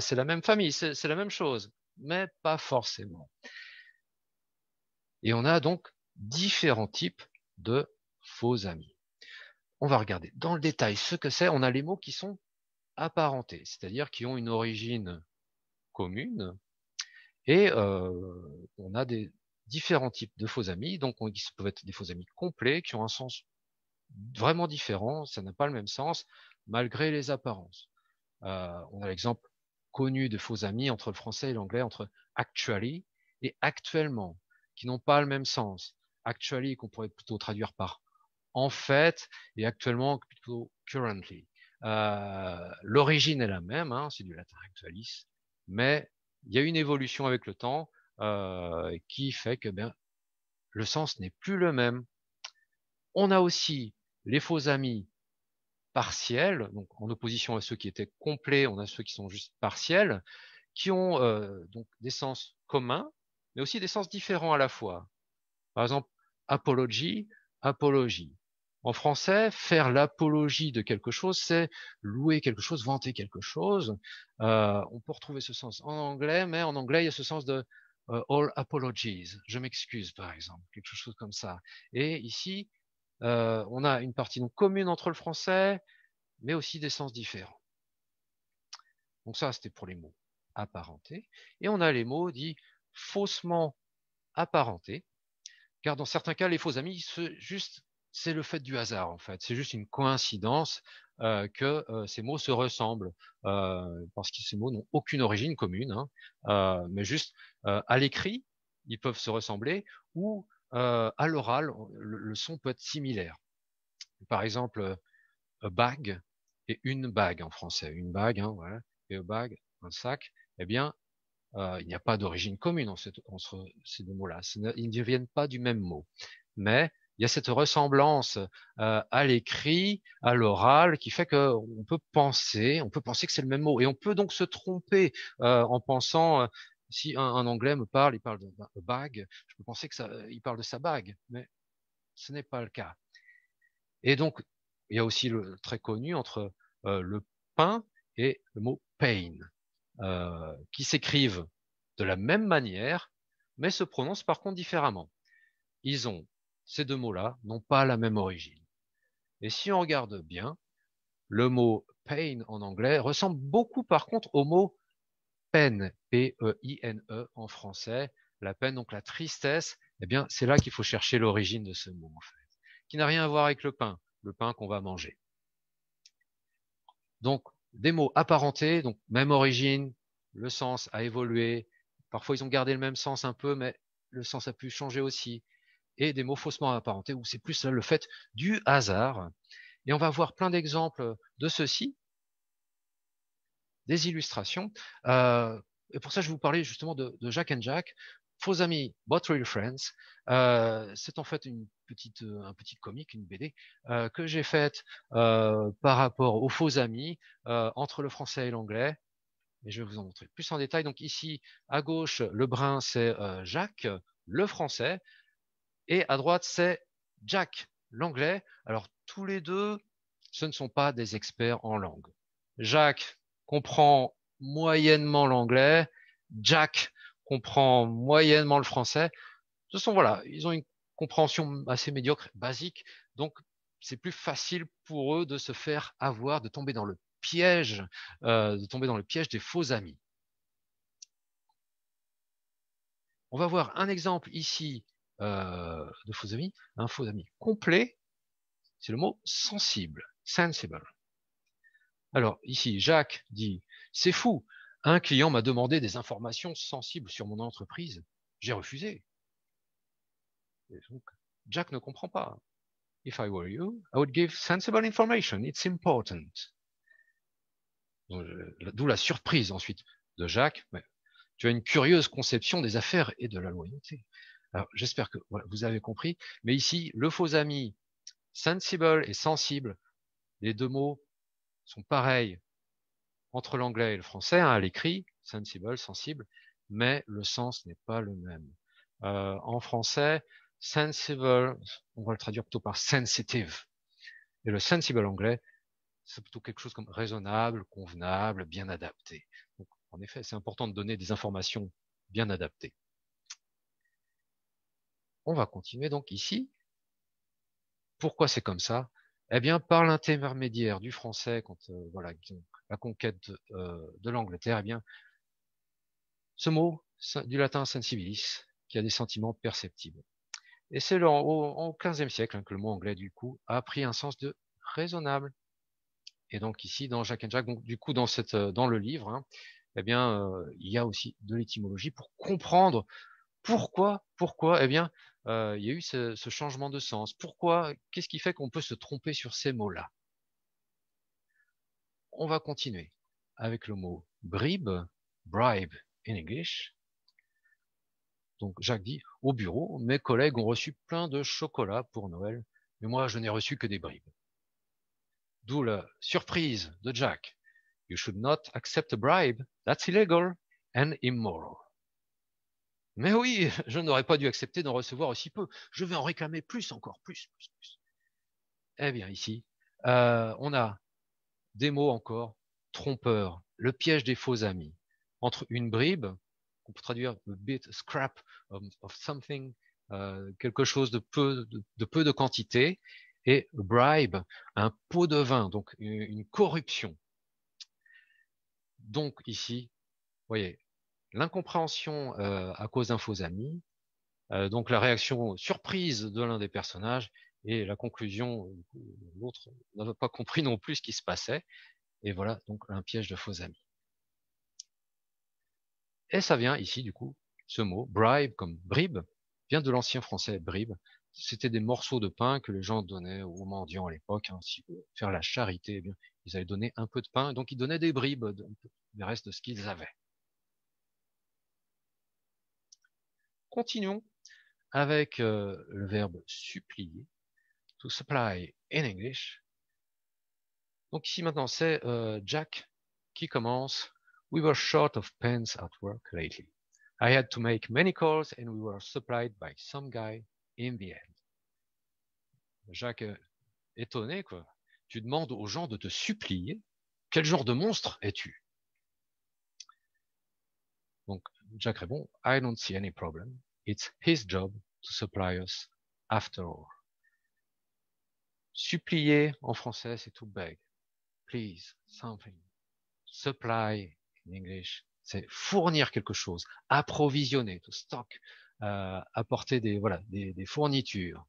c'est la même famille, c'est la même chose, mais pas forcément. Et on a donc différents types de faux amis. On va regarder dans le détail ce que c'est. On a les mots qui sont apparentés, c'est-à-dire qui ont une origine commune, et on a des différents types de faux amis. Donc, ils peuvent être des faux amis complets, qui ont un sens vraiment différent, ça n'a pas le même sens, malgré les apparences. On a l'exemple connu de faux amis entre le français et l'anglais, entre actually et actuellement, qui n'ont pas le même sens. Actually, qu'on pourrait plutôt traduire par en fait, et actuellement plutôt currently. L'origine est la même, hein, c'est du latin actualis, mais il y a une évolution avec le temps qui fait que le sens n'est plus le même. On a aussi les faux amis partiels, donc en opposition à ceux qui étaient complets, on a ceux qui sont juste partiels, qui ont donc des sens communs, mais aussi des sens différents à la fois. Par exemple, apology, apologie. En français, faire l'apologie de quelque chose, c'est louer quelque chose, vanter quelque chose. On peut retrouver ce sens en anglais, mais en anglais, il y a ce sens de all apologies. Je m'excuse, par exemple, quelque chose comme ça. Et ici, on a une partie donc commune entre le français, mais aussi des sens différents. Donc ça, c'était pour les mots apparentés. Et on a les mots dits faussement apparentés, car dans certains cas, les faux amis, c'est le fait du hasard, en fait. C'est juste une coïncidence que ces mots se ressemblent, parce que ces mots n'ont aucune origine commune, hein, mais juste à l'écrit, ils peuvent se ressembler, ou à l'oral, le son peut être similaire. Par exemple, a bag et une bague en français. Une bague, hein, voilà, et a bag, un sac. Eh bien, il n'y a pas d'origine commune entre ces deux mots-là. Ils ne viennent pas du même mot. Mais il y a cette ressemblance à l'écrit, à l'oral, qui fait qu'on peut penser que c'est le même mot. Et on peut donc se tromper en pensant, si un Anglais me parle, il parle de bag, je peux penser il parle de sa bague, mais ce n'est pas le cas. Et donc, il y a aussi le très connu entre le pain et le mot pain, qui s'écrivent de la même manière, mais se prononcent par contre différemment. Ces deux mots-là n'ont pas la même origine. Et si on regarde bien, le mot pain en anglais ressemble beaucoup par contre au mot peine, P-E-I-N-E en français. La peine, donc la tristesse, eh bien, c'est là qu'il faut chercher l'origine de ce mot, en fait, qui n'a rien à voir avec le pain qu'on va manger. Donc, des mots apparentés, donc même origine, le sens a évolué. Parfois, ils ont gardé le même sens un peu, mais le sens a pu changer aussi. Et des mots faussement apparentés, où c'est plus là le fait du hasard. Et on va voir plein d'exemples de ceci, des illustrations. Et pour ça, je vais vous parler justement de Jack and Jack, faux amis, but real friends. C'est en fait un petit comic, une BD que j'ai faite par rapport aux faux amis entre le français et l'anglais. Et je vais vous en montrer plus en détail. Donc ici, à gauche, le brun, c'est Jacques, le français. Et à droite, c'est Jack, l'anglais. Alors, tous les deux, ce ne sont pas des experts en langue. Jacques comprend moyennement l'anglais. Jack comprend moyennement le français. Voilà, ils ont une compréhension assez médiocre, basique. Donc, c'est plus facile pour eux de se faire avoir, de tomber dans le piège, des faux amis. On va voir un exemple ici de faux amis. Un faux ami complet, c'est le mot sensible, sensible. Alors ici, Jacques dit, c'est fou, un client m'a demandé des informations sensibles sur mon entreprise, j'ai refusé. Et donc, Jack ne comprend pas. If I were you, I would give sensible information, it's important. D'où la surprise ensuite de Jacques. Mais tu as une curieuse conception des affaires et de la loyauté. Alors j'espère que voilà, vous avez compris. Mais ici, le faux ami, sensible et sensible, les deux mots sont pareils entre l'anglais et le français, hein, à l'écrit, sensible, sensible, mais le sens n'est pas le même. En français, sensible, on va le traduire plutôt par sensitive. Et le sensible anglais, c'est plutôt quelque chose comme raisonnable, convenable, bien adapté. Donc, en effet, c'est important de donner des informations bien adaptées. On va continuer donc ici. Pourquoi c'est comme ça? Eh bien, par l'intermédiaire du français, quand voilà, donc, la conquête de l'Angleterre, eh bien, ce mot du latin sensibilis, qui a des sentiments perceptibles. Et c'est au XVe siècle hein, que le mot anglais, du coup, a pris un sens de raisonnable. Et donc ici, dans Jack and Jack, donc du coup, dans le livre, hein, eh bien, il y a aussi de l'étymologie pour comprendre pourquoi, eh bien, il y a eu ce changement de sens. Pourquoi, qu'est-ce qui fait qu'on peut se tromper sur ces mots-là? On va continuer avec le mot bribe in English. Donc Jacques dit, au bureau, mes collègues ont reçu plein de chocolat pour Noël, mais moi je n'ai reçu que des bribes. D'où la surprise de Jack. You should not accept a bribe, that's illegal and immoral. Mais oui, je n'aurais pas dû accepter d'en recevoir aussi peu. Je vais en réclamer plus encore, plus. Eh bien ici, on a des mots encore trompeurs, le piège des faux amis. Entre une bribe, on peut traduire a bit, a scrap of something, quelque chose de peu de quantité, et bribe, un pot de vin, donc une corruption. Donc ici, vous voyez, l'incompréhension à cause d'un faux ami, donc la réaction surprise de l'un des personnages, et la conclusion, l'autre n'avait pas compris non plus ce qui se passait, et voilà donc un piège de faux amis. Et ça vient ici, du coup, ce mot, bribe, comme bribe, vient de l'ancien français bribe. C'était des morceaux de pain que les gens donnaient aux mendiants à l'époque. Hein, si pour faire la charité, eh bien, ils avaient donné un peu de pain, donc ils donnaient des bribes, du reste de ce qu'ils avaient. Continuons avec le verbe supplier, to supply in English. Donc ici maintenant, c'est Jack qui commence. We were short of pens at work lately. I had to make many calls and we were supplied by some guy in the end. Jacques étonné, quoi. Tu demandes aux gens de te supplier. Quel genre de monstre es-tu? Donc Jack répond, I don't see any problem. It's his job to supply us after all. Supplier en français, c'est to beg. Please, something. Supply in English, c'est fournir quelque chose, approvisionner, to stock, apporter des fournitures.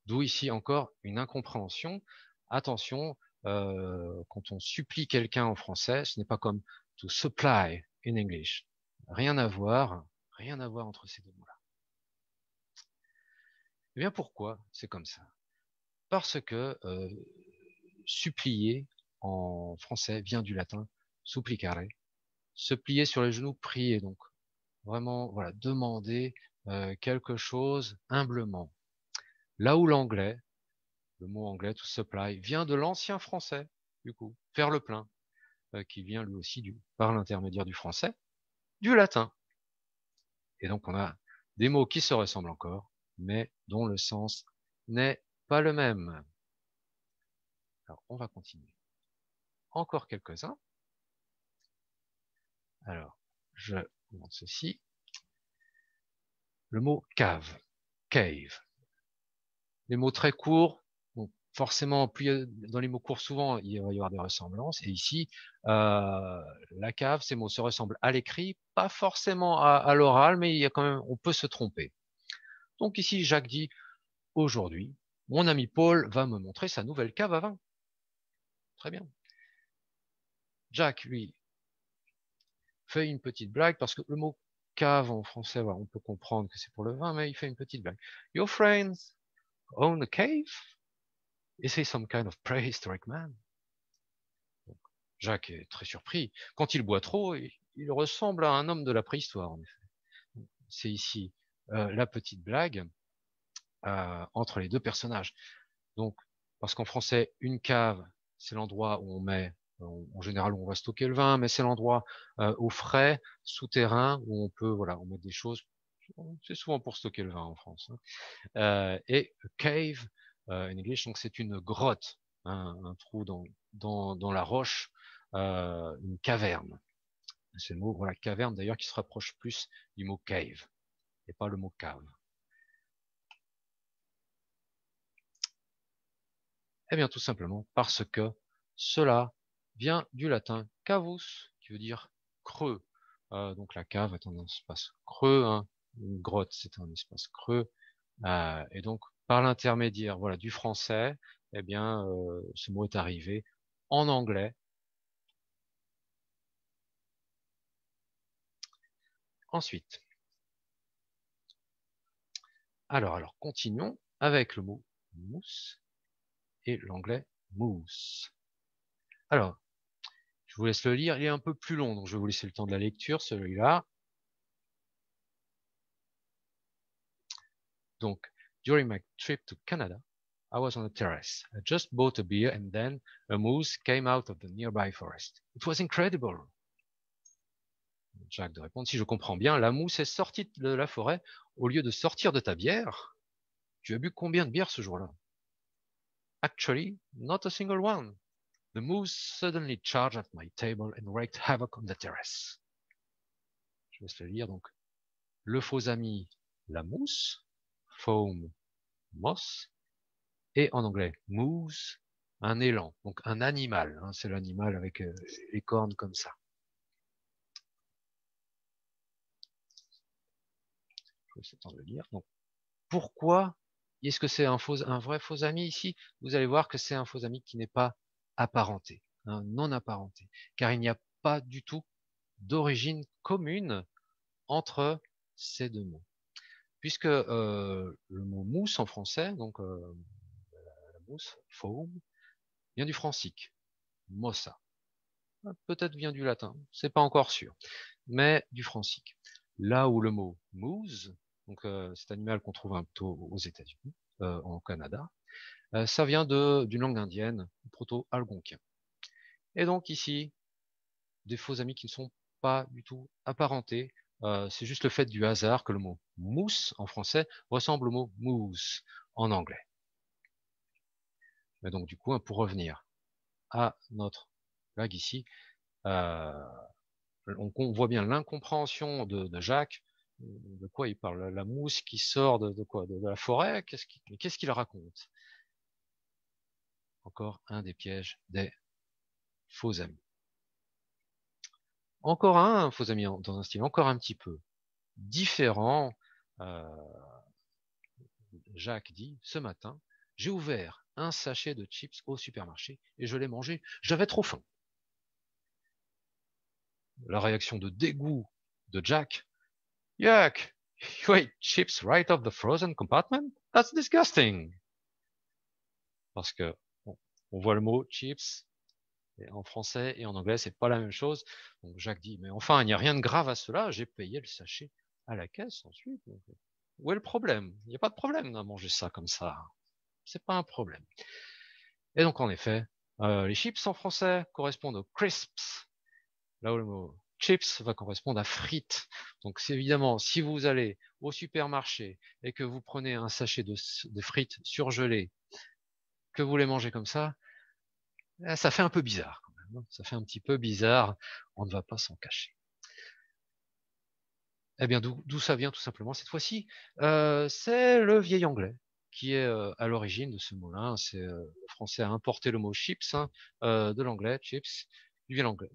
D'où ici encore une incompréhension. Attention, quand on supplie quelqu'un en français, ce n'est pas comme to supply in English. Rien à voir entre ces deux mots-là. Eh bien pourquoi c'est comme ça? Parce que supplier en français vient du latin supplicare, se plier sur les genoux, prier. Donc vraiment, voilà, demander quelque chose humblement. Là où l'anglais, le mot anglais to supply, vient de l'ancien français, du coup, faire le plein, qui vient lui aussi par l'intermédiaire du français, du latin. Et donc on a des mots qui se ressemblent encore, mais dont le sens n'est pas le même. Alors on va continuer. Encore quelques-uns. Alors, je vous montre ceci. Le mot cave, cave. Les mots très courts, bon, forcément, plus dans les mots courts, souvent, il va y avoir des ressemblances. Et ici, la cave, ces mots se ressemblent à l'écrit, pas forcément à l'oral, mais il y a quand même, on peut se tromper. Donc ici, Jacques dit, aujourd'hui, mon ami Paul va me montrer sa nouvelle cave à vin. Très bien. Jacques, lui, fait une petite blague, parce que le mot cave en français, voilà, on peut comprendre que c'est pour le vin, mais il fait une petite blague. Your friends own a cave? Is he some kind of prehistoric man? Donc, Jacques est très surpris. Quand il boit trop, il ressemble à un homme de la préhistoire, en effet. C'est ici la petite blague entre les deux personnages. Donc, parce qu'en français, une cave, c'est l'endroit où on met, en général, où on va stocker le vin, mais c'est l'endroit au frais, souterrain, où on peut, voilà, on met des choses. C'est souvent pour stocker le vin en France. Et cave, en English, donc c'est une grotte, hein, un trou dans la roche, une caverne. C'est le mot, voilà, caverne d'ailleurs, qui se rapproche plus du mot cave, et pas le mot cave. Eh bien, tout simplement parce que cela vient du latin cavus, qui veut dire creux. Donc la cave est un espace creux, hein. Une grotte c'est un espace creux, et donc par l'intermédiaire, voilà, du français, eh bien, ce mot est arrivé en anglais. Ensuite, alors continuons avec le mot mousse et l'anglais mousse. Alors, je vous laisse le lire, il est un peu plus long, donc je vais vous laisser le temps de la lecture, celui-là. Donc, during my trip to Canada, I was on a terrace. I just bought a beer and then a moose came out of the nearby forest. It was incredible. Jacques de répondre, si je comprends bien, la mousse est sortie de la forêt au lieu de sortir de ta bière. Tu as bu combien de bières ce jour-là? Actually, not a single one. The moose suddenly charged at my table and wreaked havoc on the terrace. Je laisse le lire, donc. Le faux ami, la mousse, foam, moss, et en anglais, moose, un élan, donc un animal, hein, c'est l'animal avec les cornes comme ça. Je laisse le temps de le lire. Donc, pourquoi est-ce que c'est un vrai faux ami ici? Vous allez voir que c'est un faux ami qui n'est pas apparenté, hein, non apparenté, car il n'y a pas du tout d'origine commune entre ces deux mots. Puisque le mot mousse en français, donc la mousse, foam, vient du francique, mossa. Peut-être vient du latin, c'est pas encore sûr, mais du francique. Là où le mot moose, donc cet animal qu'on trouve un peu aux États-Unis, au Canada, ça vient d'une langue indienne, proto-algonquien. Et donc ici, des faux amis qui ne sont pas du tout apparentés. C'est juste le fait du hasard que le mot mousse en français ressemble au mot mousse en anglais. Mais donc du coup, pour revenir à notre blague ici, on voit bien l'incompréhension de Jacques. De quoi il parle? La mousse qui sort de quoi? De la forêt? Qu'est-ce qu'il raconte? Encore un des pièges des faux amis. Encore un faux ami dans un style encore un petit peu différent. Jacques dit, ce matin, j'ai ouvert un sachet de chips au supermarché et je l'ai mangé. J'avais trop faim. La réaction de dégoût de Jack. Yuck! You ate chips right off the frozen compartment? That's disgusting! Parce que on voit le mot chips en français et en anglais, c'est pas la même chose. Donc Jacques dit, mais enfin, il n'y a rien de grave à cela. J'ai payé le sachet à la caisse ensuite. Donc, où est le problème? Il n'y a pas de problème à manger ça comme ça. C'est pas un problème. Et donc en effet, les chips en français correspondent aux crisps, là où le mot chips va correspondre à frites. Donc c'est évidemment, si vous allez au supermarché et que vous prenez un sachet de frites surgelées, que vous les mangez comme ça fait un peu bizarre quand même. Ça fait un petit peu bizarre, on ne va pas s'en cacher. Eh bien, d'où ça vient tout simplement cette fois-ci? C'est le vieil anglais qui est à l'origine de ce mot-là. C'est le français a importé le mot chips, hein, de l'anglais chips, du vieil anglais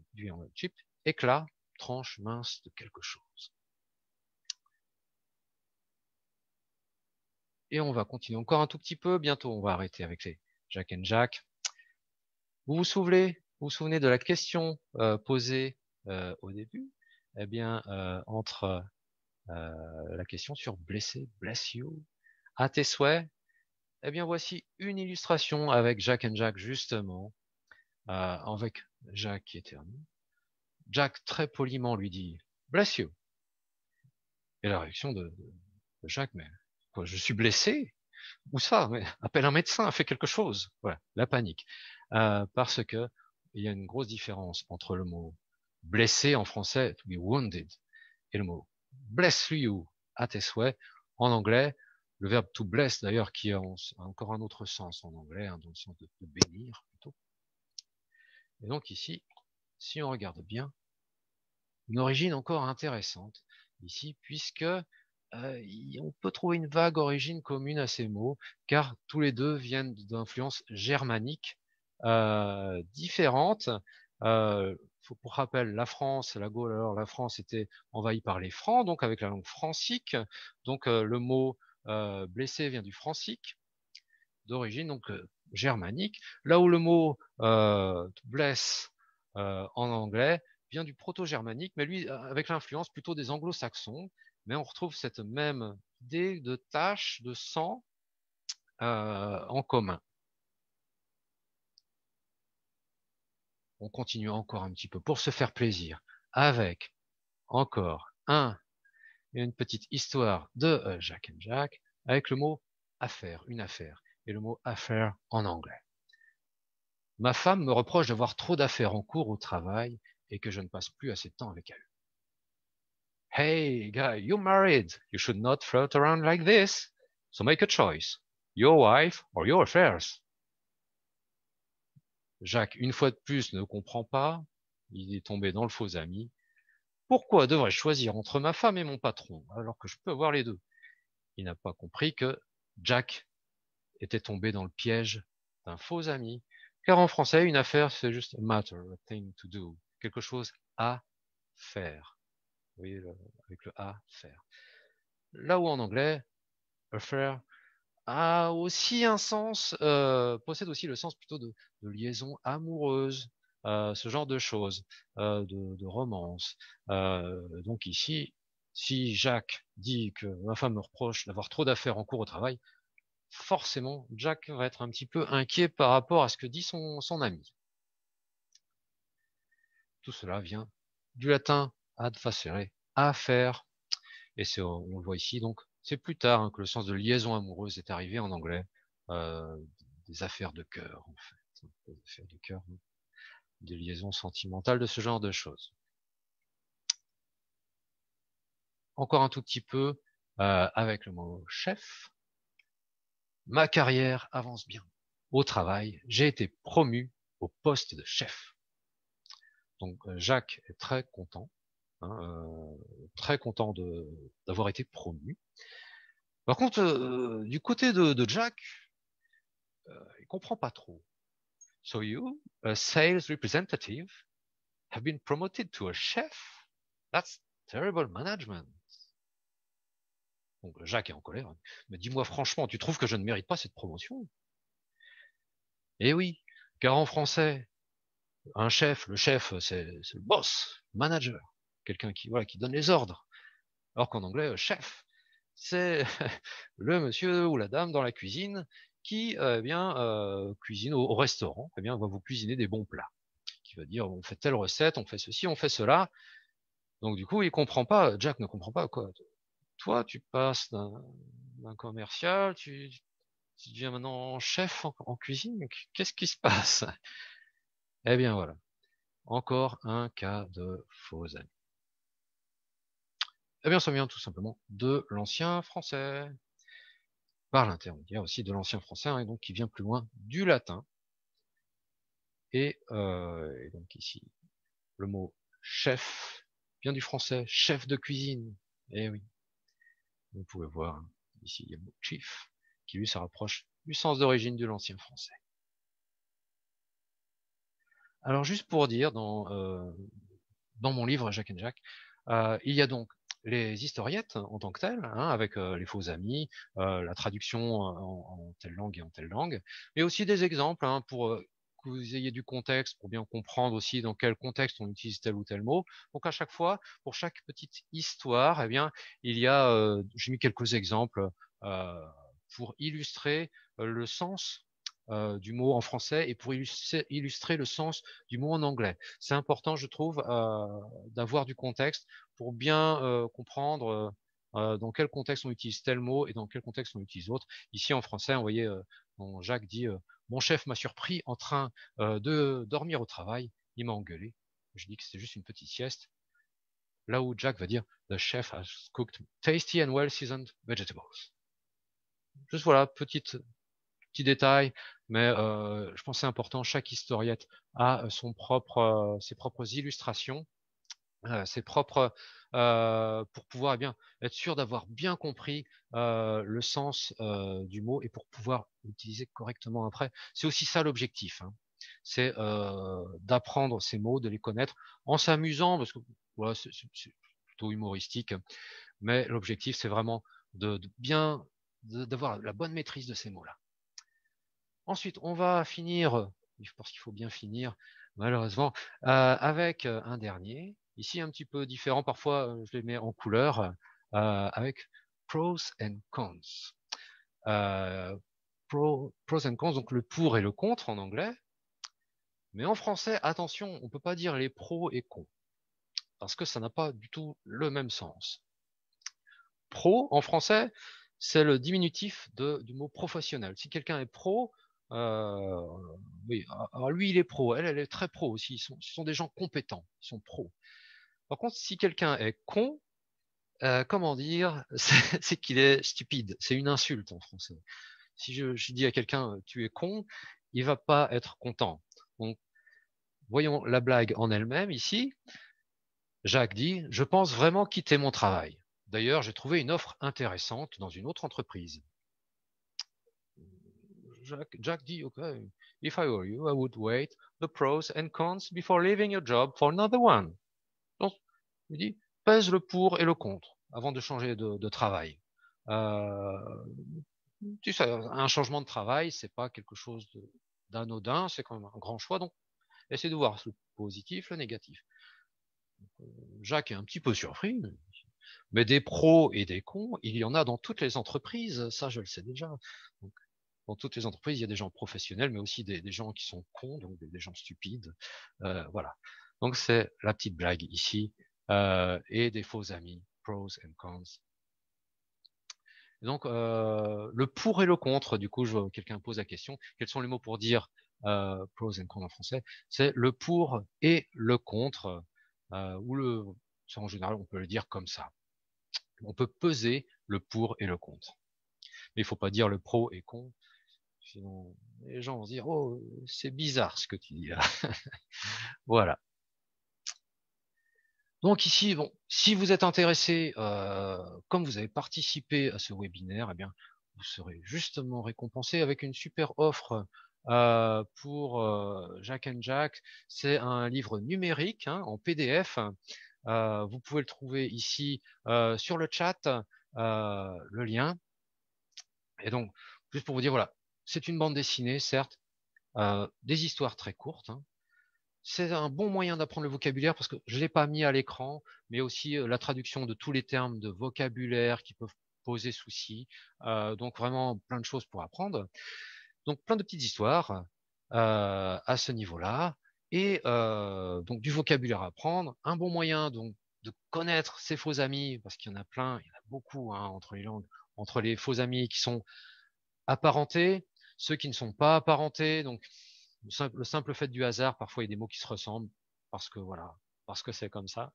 chip, éclat, tranche mince de quelque chose. Et on va continuer encore un tout petit peu. Bientôt, on va arrêter avec les Jack and Jack. Vous vous souvenez de la question posée au début? Eh bien, entre la question sur blessé, bless you, à tes souhaits, eh bien, voici une illustration avec Jack and Jack, justement, avec Jack qui éternue. Jack, très poliment, lui dit « Bless you ». Et la réaction de Jack, mais quoi, je suis blessé? Où ça? Mais appelle un médecin, fais quelque chose. Voilà, la panique. Parce que il y a une grosse différence entre le mot blessé en français, to be wounded, et le mot bless you, à tes souhaits. En anglais, le verbe to bless, d'ailleurs, qui a encore un autre sens en anglais, hein, dans le sens de bénir, plutôt. Et donc ici, si on regarde bien, une origine encore intéressante ici, puisque on peut trouver une vague origine commune à ces mots, car tous les deux viennent d'influences germaniques différentes. Pour rappel, la France, la Gaule, alors la France était envahie par les Francs, donc avec la langue francique. Donc le mot blessé vient du francique, d'origine donc germanique. Là où le mot bless en anglais vient du proto-germanique, mais lui avec l'influence plutôt des anglo-saxons. Mais on retrouve cette même idée de tache, de sang en commun. On continue encore un petit peu pour se faire plaisir avec encore une petite histoire de Jack and Jack avec le mot affaire, une affaire, et le mot affaire en anglais. Ma femme me reproche d'avoir trop d'affaires en cours au travail et que je ne passe plus assez de temps avec elle. Hey, guy, you're married. You should not float around like this. So make a choice. Your wife or your affairs. Jacques, une fois de plus, ne comprend pas. Il est tombé dans le faux ami. Pourquoi devrais-je choisir entre ma femme et mon patron alors que je peux avoir les deux? Il n'a pas compris que Jack était tombé dans le piège d'un faux ami. Car en français, une affaire, c'est juste a matter, a thing to do. Quelque chose à faire. Vous voyez, avec le à faire. Là où en anglais, affair a aussi un sens, possède aussi le sens plutôt de liaison amoureuse, ce genre de choses, de romance. Donc ici, si Jacques dit que ma femme me reproche d'avoir trop d'affaires en cours au travail, forcément, Jack va être un petit peu inquiet par rapport à ce que dit son ami. Tout cela vient du latin ad facere, à faire, et on le voit ici, donc c'est plus tard hein, que le sens de liaison amoureuse est arrivé en anglais, des affaires de cœur en fait, des affaires de cœur, des liaisons sentimentales, de ce genre de choses. Encore un tout petit peu avec le mot chef. Ma carrière avance bien. Au travail, j'ai été promu au poste de chef. Donc Jacques est très content, très content d'avoir été promu. Par contre, du côté de Jack, il comprend pas trop. So you, a sales representative, have been promoted to a chef? That's terrible management. Donc Jacques est en colère. Mais dis-moi franchement, tu trouves que je ne mérite pas cette promotion? Eh oui, car en français, un chef, le chef, c'est le boss, le manager, quelqu'un qui donne les ordres. Alors qu'en anglais, chef, c'est le monsieur ou la dame dans la cuisine qui cuisine au restaurant, va vous cuisiner des bons plats. Qui va dire on fait telle recette, on fait ceci, on fait cela. Donc du coup, il comprend pas, Jack ne comprend pas quoi. Toi, tu passes d'un commercial, tu deviens maintenant chef en cuisine. Qu'est-ce qui se passe? Eh bien voilà, encore un cas de faux ami. Eh bien, ça vient tout simplement de l'ancien français, par l'intermédiaire aussi de l'ancien français, et donc qui vient plus loin du latin. Et donc ici, le mot chef vient du français chef de cuisine. Eh oui, vous pouvez voir ici il y a le mot chief qui lui se rapproche du sens d'origine de l'ancien français. Alors juste pour dire, dans mon livre Jack and Jack, il y a donc les historiettes en tant que telles, hein, avec les faux amis, la traduction en telle langue et en telle langue, mais aussi des exemples hein, pour que vous ayez du contexte, pour bien comprendre aussi dans quel contexte on utilise tel ou tel mot. Donc à chaque fois, pour chaque petite histoire, eh bien, il y a, j'ai mis quelques exemples pour illustrer le sens du mot en français et pour illustrer le sens du mot en anglais. C'est important, je trouve, d'avoir du contexte pour bien comprendre dans quel contexte on utilise tel mot et dans quel contexte on utilise l'autre. Ici, en français, vous voyez, Jacques dit mon chef m'a surpris en train de dormir au travail, il m'a engueulé. Je dis que c'était juste une petite sieste. Là où Jack va dire the chef has cooked tasty and well seasoned vegetables. Juste voilà, petit détail, mais je pense que c'est important. Chaque historiette a ses propres illustrations, ses propres pour pouvoir bien être sûr d'avoir bien compris le sens du mot et pour pouvoir l'utiliser correctement après. C'est aussi ça l'objectif. Hein. C'est d'apprendre ces mots, de les connaître en s'amusant, parce que voilà, c'est plutôt humoristique. Mais l'objectif, c'est vraiment d'avoir la bonne maîtrise de ces mots-là. Ensuite, on va finir, je pense qu'il faut bien finir, malheureusement, avec un dernier. Ici, un petit peu différent. Parfois, je les mets en couleur avec pros and cons. Pros and cons, donc le pour et le contre en anglais. Mais en français, attention, on ne peut pas dire les pros et cons. Parce que ça n'a pas du tout le même sens. Pro, en français, c'est le diminutif du mot professionnel. Si quelqu'un est pro, oui, alors lui il est pro, elle est très pro aussi. Ce sont des gens compétents, ils sont pros. Par contre, si quelqu'un est con, comment dire, c'est qu'il est stupide. C'est une insulte en français. Si je dis à quelqu'un tu es con, il va pas être content. Donc, voyons la blague en elle-même ici. Jacques dit, je pense vraiment quitter mon travail. D'ailleurs, j'ai trouvé une offre intéressante dans une autre entreprise. Jack dit, okay, if I were you, I would weigh the pros and cons before leaving your job for another one. Donc, il dit, pèse le pour et le contre avant de changer de travail. Tu sais, un changement de travail, c'est pas quelque chose d'anodin, c'est quand même un grand choix. Donc, essaie de voir le positif, le négatif. Jacques est un petit peu surpris, mais des pros et des cons, il y en a dans toutes les entreprises, ça je le sais déjà. Donc, dans toutes les entreprises, il y a des gens professionnels, mais aussi des gens qui sont cons, donc des gens stupides. Voilà. Donc c'est la petite blague ici, et des faux amis, pros and cons. Et donc le pour et le contre, du coup, quelqu'un pose la question, quels sont les mots pour dire pros and cons en français? C'est le pour et le contre, ou en général, on peut le dire comme ça. On peut peser le pour et le contre. Mais il faut pas dire le pro et con, sinon les gens vont se dire oh c'est bizarre ce que tu dis là. Voilà. Donc ici, bon, si vous êtes intéressé, comme vous avez participé à ce webinaire, eh bien vous serez justement récompensé avec une super offre pour Jack and Jack. C'est un livre numérique hein, en PDF. Vous pouvez le trouver ici sur le chat, le lien. Et donc, juste pour vous dire, voilà, c'est une bande dessinée, certes, des histoires très courtes. Hein. C'est un bon moyen d'apprendre le vocabulaire parce que je ne l'ai pas mis à l'écran, mais aussi la traduction de tous les termes de vocabulaire qui peuvent poser souci. Donc vraiment plein de choses pour apprendre. Donc plein de petites histoires à ce niveau-là. Et donc du vocabulaire à apprendre. Un bon moyen donc de connaître ses faux amis, parce qu'il y en a plein, il y en a beaucoup hein, entre les langues, entre les faux amis qui sont apparentés, ceux qui ne sont pas apparentés. Donc le simple fait du hasard, parfois il y a des mots qui se ressemblent parce que voilà, parce que c'est comme ça.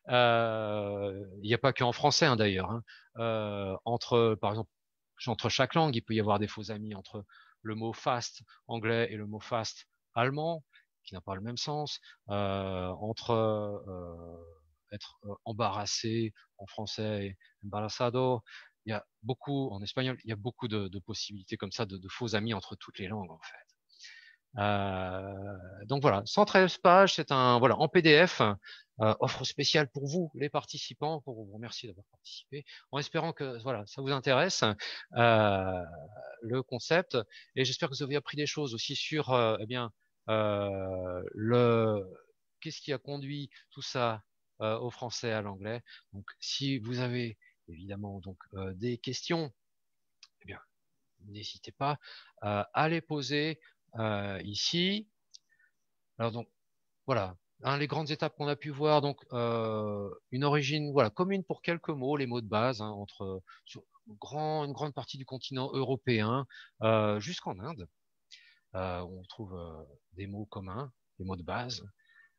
Il n'y a pas qu'en français hein, d'ailleurs. Hein. Par exemple, entre chaque langue, il peut y avoir des faux amis entre le mot fast anglais et le mot fast allemand, qui n'a pas le même sens. Entre être embarrassé en français et embarazado. Il y a beaucoup, en espagnol, il y a beaucoup de possibilités comme ça de faux amis entre toutes les langues en fait. Donc voilà, 113 pages, c'est un voilà en PDF, offre spéciale pour vous, les participants, pour vous remercier d'avoir participé, en espérant que voilà, ça vous intéresse le concept, et j'espère que vous avez appris des choses aussi sur eh bien qu'est-ce qui a conduit tout ça au français, à l'anglais. Donc si vous avez évidemment donc des questions, eh bien n'hésitez pas à les poser ici. Alors donc voilà, les grandes étapes qu'on a pu voir, donc une origine voilà commune pour quelques mots, les mots de base entre sur une grande partie du continent européen jusqu'en Inde, où on trouve des mots communs, des mots de base.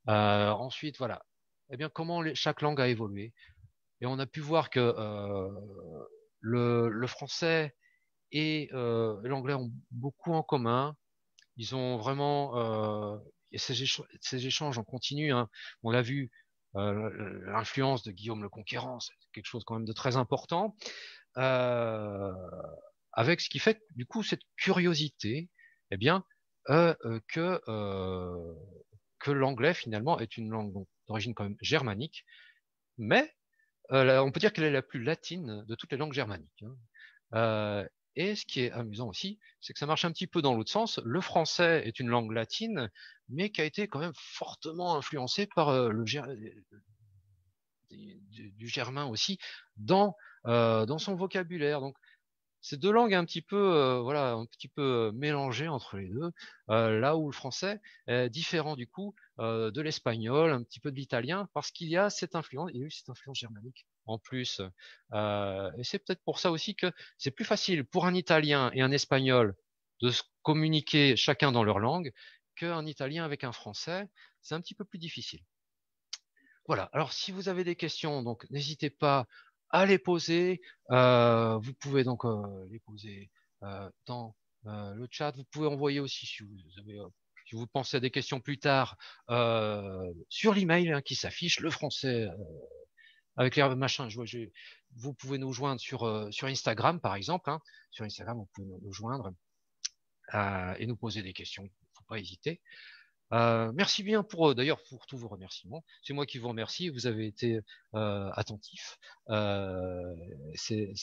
Ensuite voilà, eh bien comment chaque langue a évolué, et on a pu voir que le français et l'anglais ont beaucoup en commun. Ils ont vraiment ces échanges en continu. On l'a vu, l'influence de Guillaume le Conquérant, c'est quelque chose quand même de très important. Avec ce qui fait du coup cette curiosité, eh bien, que l'anglais finalement est une langue d'origine quand même germanique, mais on peut dire qu'elle est la plus latine de toutes les langues germaniques. Et ce qui est amusant aussi, c'est que ça marche un petit peu dans l'autre sens. Le français est une langue latine, mais qui a été quand même fortement influencée par du germain aussi dans son vocabulaire. Donc c'est deux langues un petit peu voilà un petit peu mélangées entre les deux, là où le français est différent du coup de l'espagnol, un petit peu de l'italien, parce qu'il y a cette influence, il y a eu cette influence germanique en plus, et c'est peut-être pour ça aussi que c'est plus facile pour un italien et un espagnol de se communiquer chacun dans leur langue qu'un italien avec un français. C'est un petit peu plus difficile. Voilà, alors si vous avez des questions, donc n'hésitez pas à les poser. Vous pouvez donc les poser dans le chat. Vous pouvez envoyer aussi si vous pensez à des questions plus tard sur l'email qui s'affiche, le français avec les machins. Vous pouvez nous joindre sur Instagram par exemple. Sur Instagram, vous pouvez nous joindre et nous poser des questions. Il ne faut pas hésiter. Merci bien d'ailleurs pour tous vos remerciements. C'est moi qui vous remercie. Vous avez été attentifs. C'est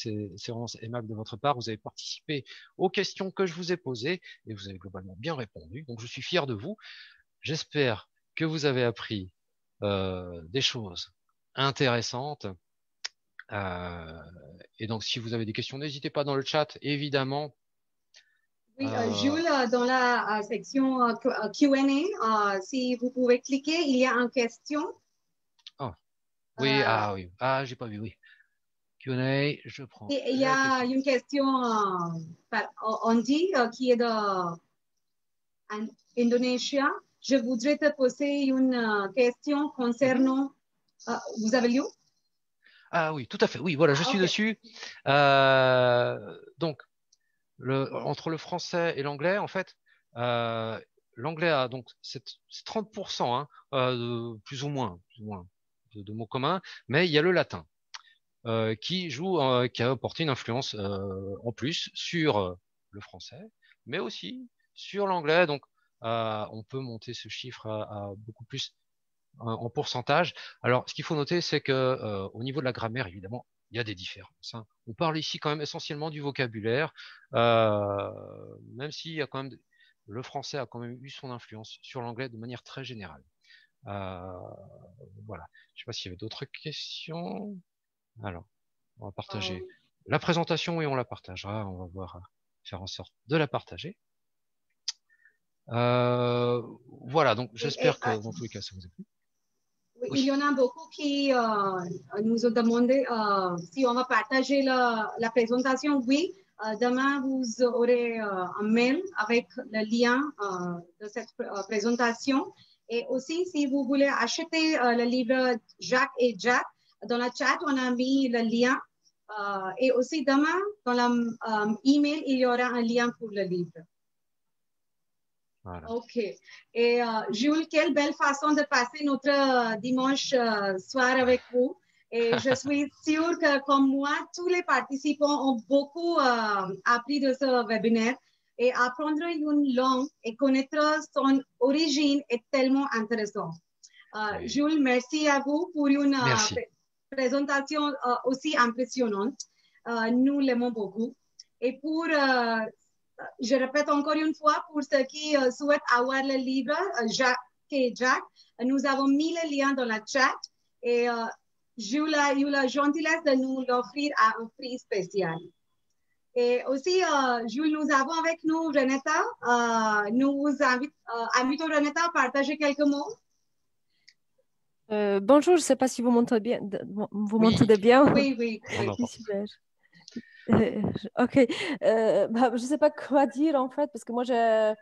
vraiment aimable de votre part. Vous avez participé aux questions que je vous ai posées et vous avez globalement bien répondu. Donc je suis fier de vous. J'espère que vous avez appris des choses intéressantes. Et donc si vous avez des questions, n'hésitez pas dans le chat, évidemment. Oui, Jules, dans la section Q&A, si vous pouvez cliquer, il y a une question. Oh. Oui, oui. J'ai pas vu, oui. Q&A, je prends. Et il y a une question par Andy qui est d'Indonésie. Je voudrais te poser une question concernant... vous avez lu? Ah oui, tout à fait. Oui, voilà, je suis dessus. Donc, entre le français et l'anglais, en fait, l'anglais a donc c'est 30% plus ou moins de mots communs, mais il y a le latin qui a apporté une influence en plus sur le français, mais aussi sur l'anglais. Donc, on peut monter ce chiffre à beaucoup plus en pourcentage. Alors, ce qu'il faut noter, c'est que au niveau de la grammaire, évidemment, il y a des différences. On parle ici quand même essentiellement du vocabulaire, même s'il y a quand même le français a quand même eu son influence sur l'anglais de manière très générale. Voilà. Je ne sais pas s'il y avait d'autres questions. Alors, on va partager la présentation et on la partagera. On va voir faire en sorte de la partager. Voilà. Donc, j'espère que dans tous les cas, ça vous a plu. Oui. Il y en a beaucoup qui nous ont demandé si on va partager la présentation. Oui, demain, vous aurez un mail avec le lien de cette présentation. Et aussi, si vous voulez acheter le livre Jacques et Jack, dans le chat, on a mis le lien. Et aussi, demain, dans l'email, il y aura un lien pour le livre. Voilà. OK. Et Jules, quelle belle façon de passer notre dimanche soir avec vous. Et je suis sûre que, comme moi, tous les participants ont beaucoup appris de ce webinaire. Et apprendre une langue et connaître son origine est tellement intéressant. Oui. Jules, merci à vous pour une Merci. présentation aussi impressionnante. Nous l'aimons beaucoup. Et pour, je répète encore une fois, pour ceux qui souhaitent avoir le livre, Jacques et Jack, nous avons mis le lien dans la chat et Jules a eu la gentillesse de nous l'offrir à un prix spécial. Et aussi, Jules, nous avons avec nous Renata. Nous vous invitons Renata à partager quelques mots. Bonjour, je ne sais pas si vous m'entendez bien. Vous Oui. m'entendez bien? Oui, oui. On entend. Super. Ok. Je ne sais pas quoi dire en fait, parce que moi, je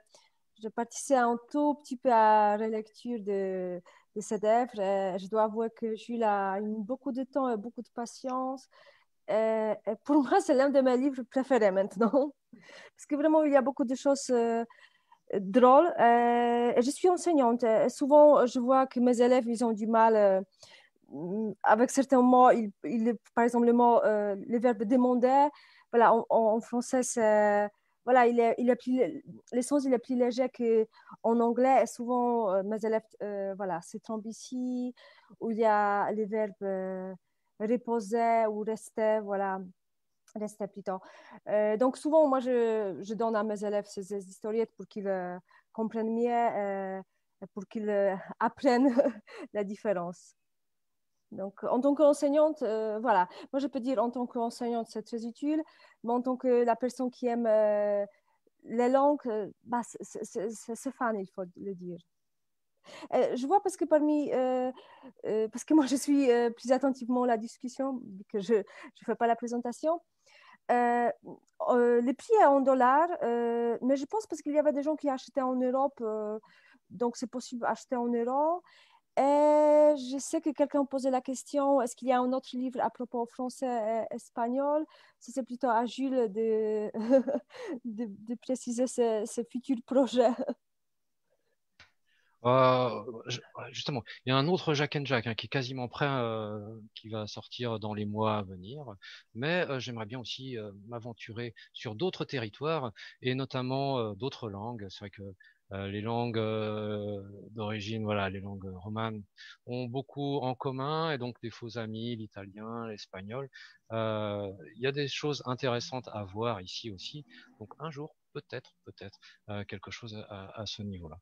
participé un tout petit peu à la relecture de cette œuvre. Je dois avouer que Jules a eu beaucoup de temps et beaucoup de patience. Et pour moi, c'est l'un de mes livres préférés maintenant. Parce que vraiment, il y a beaucoup de choses drôles. Et je suis enseignante. Et souvent, je vois que mes élèves, ils ont du mal avec certains mots. Par exemple, le verbe demander, voilà, en français, c'est... Voilà, le sens il est plus léger qu'en anglais. Et souvent, mes élèves, voilà, c'est tombe ici, où il y a les verbes reposer ou rester, voilà, rester plutôt. Donc, souvent, moi, je donne à mes élèves ces historiettes pour qu'ils comprennent mieux, pour qu'ils apprennent la différence. Donc, en tant qu'enseignante, voilà, moi je peux dire en tant qu'enseignante, c'est très utile, mais en tant que la personne qui aime les langues, bah, c'est fan, il faut le dire. Je vois parce que parce que moi je suis plus attentivement à la discussion, vu que je ne fais pas la présentation. Les prix est en dollars, mais je pense parce qu'il y avait des gens qui achetaient en Europe, donc c'est possible d'acheter en euros. Et je sais que quelqu'un posait la question, est-ce qu'il y a un autre livre à propos français et espagnol? C'est plutôt à Jules de préciser ce futur projet. Justement, il y a un autre Jack and Jack qui est quasiment prêt, qui va sortir dans les mois à venir. Mais j'aimerais bien aussi m'aventurer sur d'autres territoires et notamment d'autres langues. C'est vrai que les langues d'origine, voilà, les langues romanes ont beaucoup en commun et donc des faux amis, l'italien, l'espagnol. Il y a des choses intéressantes à voir ici aussi. Donc un jour, peut-être quelque chose à ce niveau-là.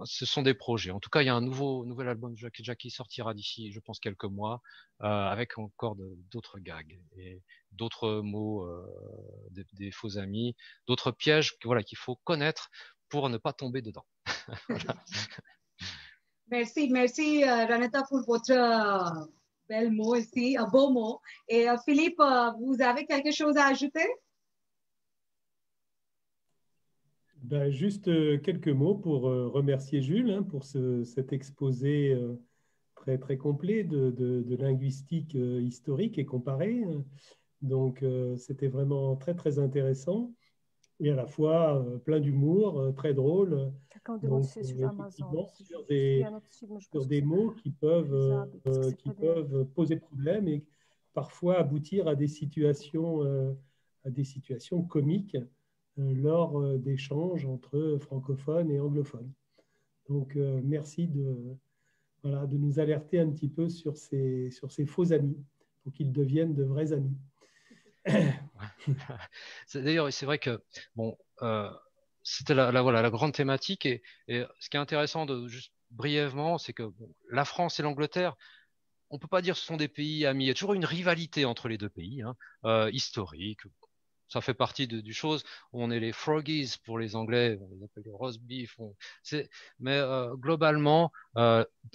Ce sont des projets. En tout cas, il y a un nouvel album de Jack et Jack qui sortira d'ici, je pense, quelques mois, avec encore d'autres gags et d'autres mots, des faux amis, d'autres pièges, voilà, qu'il faut connaître pour ne pas tomber dedans. Voilà. Merci Renata pour votre bel mot ici, un beau mot. Et Philippe, vous avez quelque chose à ajouter? Ben, juste quelques mots pour remercier Jules pour cet exposé très, très complet de linguistique historique et comparée. Donc, c'était vraiment très, très intéressant et à la fois plein d'humour, très drôle. Donc, effectivement, sur des mots qui peuvent poser problème et parfois aboutir à des situations comiques lors d'échanges entre francophones et anglophones. Donc, merci de nous alerter un petit peu sur ces faux amis pour qu'ils deviennent de vrais amis. D'ailleurs, c'est vrai que bon, c'était voilà, la grande thématique et ce qui est intéressant juste brièvement, c'est que bon, la France et l'Angleterre, on peut pas dire que ce sont des pays amis. Il y a toujours une rivalité entre les deux pays, historique. Ça fait partie du chose. On est les froggies pour les Anglais, on les appelle les roast beef. Mais globalement,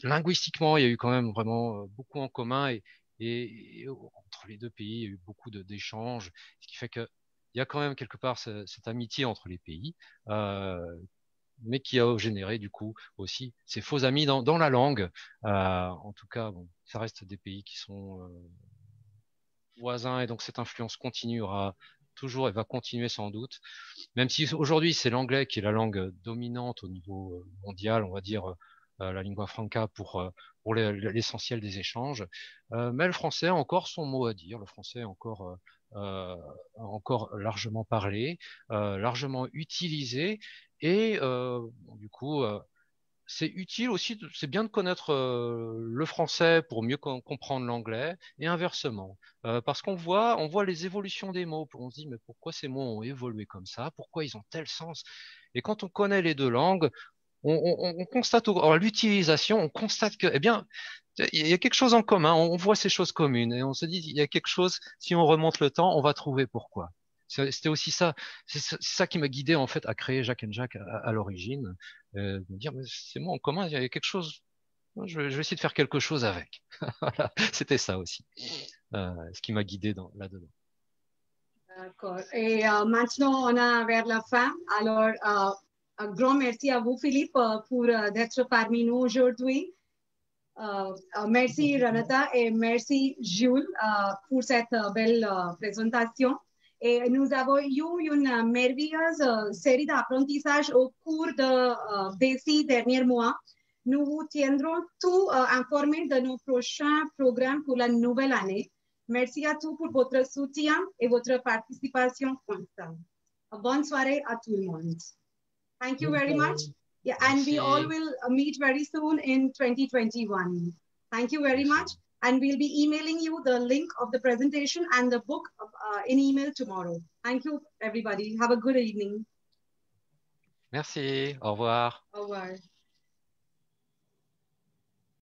linguistiquement, il y a eu quand même vraiment beaucoup en commun et entre les deux pays, il y a eu beaucoup d'échanges, ce qui fait que il y a quand même quelque part cette amitié entre les pays, mais qui a généré du coup aussi ces faux amis dans la langue. En tout cas, bon, ça reste des pays qui sont voisins et donc cette influence continuera toujours et va continuer sans doute. Même si aujourd'hui c'est l'anglais qui est la langue dominante au niveau mondial, on va dire la lingua franca pour l'essentiel des échanges. Mais le français a encore son mot à dire, le français a encore encore largement parlé, largement utilisé, et du coup, c'est utile aussi, c'est bien de connaître le français pour mieux comprendre l'anglais, et inversement. Parce qu'on voit les évolutions des mots. On se dit, mais pourquoi ces mots ont évolué comme ça? Pourquoi ils ont tel sens? Et quand on connaît les deux langues, on constate à l'utilisation, on constate que, eh bien, il y a quelque chose en commun. On voit ces choses communes et on se dit, il y a quelque chose, si on remonte le temps, on va trouver pourquoi. C'était aussi ça, c'est ça qui m'a guidé en fait à créer Jack and Jack à l'origine, de me dire, mais c'est moi en commun, il y a quelque chose, je vais essayer de faire quelque chose avec. Voilà, c'était ça aussi, ce qui m'a guidé là-dedans. D'accord. Et maintenant, on a vers la fin. Alors, un grand merci à vous, Philippe, pour d'être parmi nous aujourd'hui. Merci, Renata, et merci, Jules, pour cette belle présentation. Et nous avons eu une merveilleuse série d'apprentissage au cours des 6 derniers mois. Nous vous tiendrons tout informés de nos prochains programmes pour la nouvelle année. Merci à tous pour votre soutien et votre participation constante. Bonne soirée à tout le monde. Thank you very much. Yeah, and we all will meet very soon in 2021. Thank you very much. And we'll be emailing you the link of the presentation and the book in email tomorrow. Thank you, everybody. Have a good evening. Merci. Au revoir. Au revoir.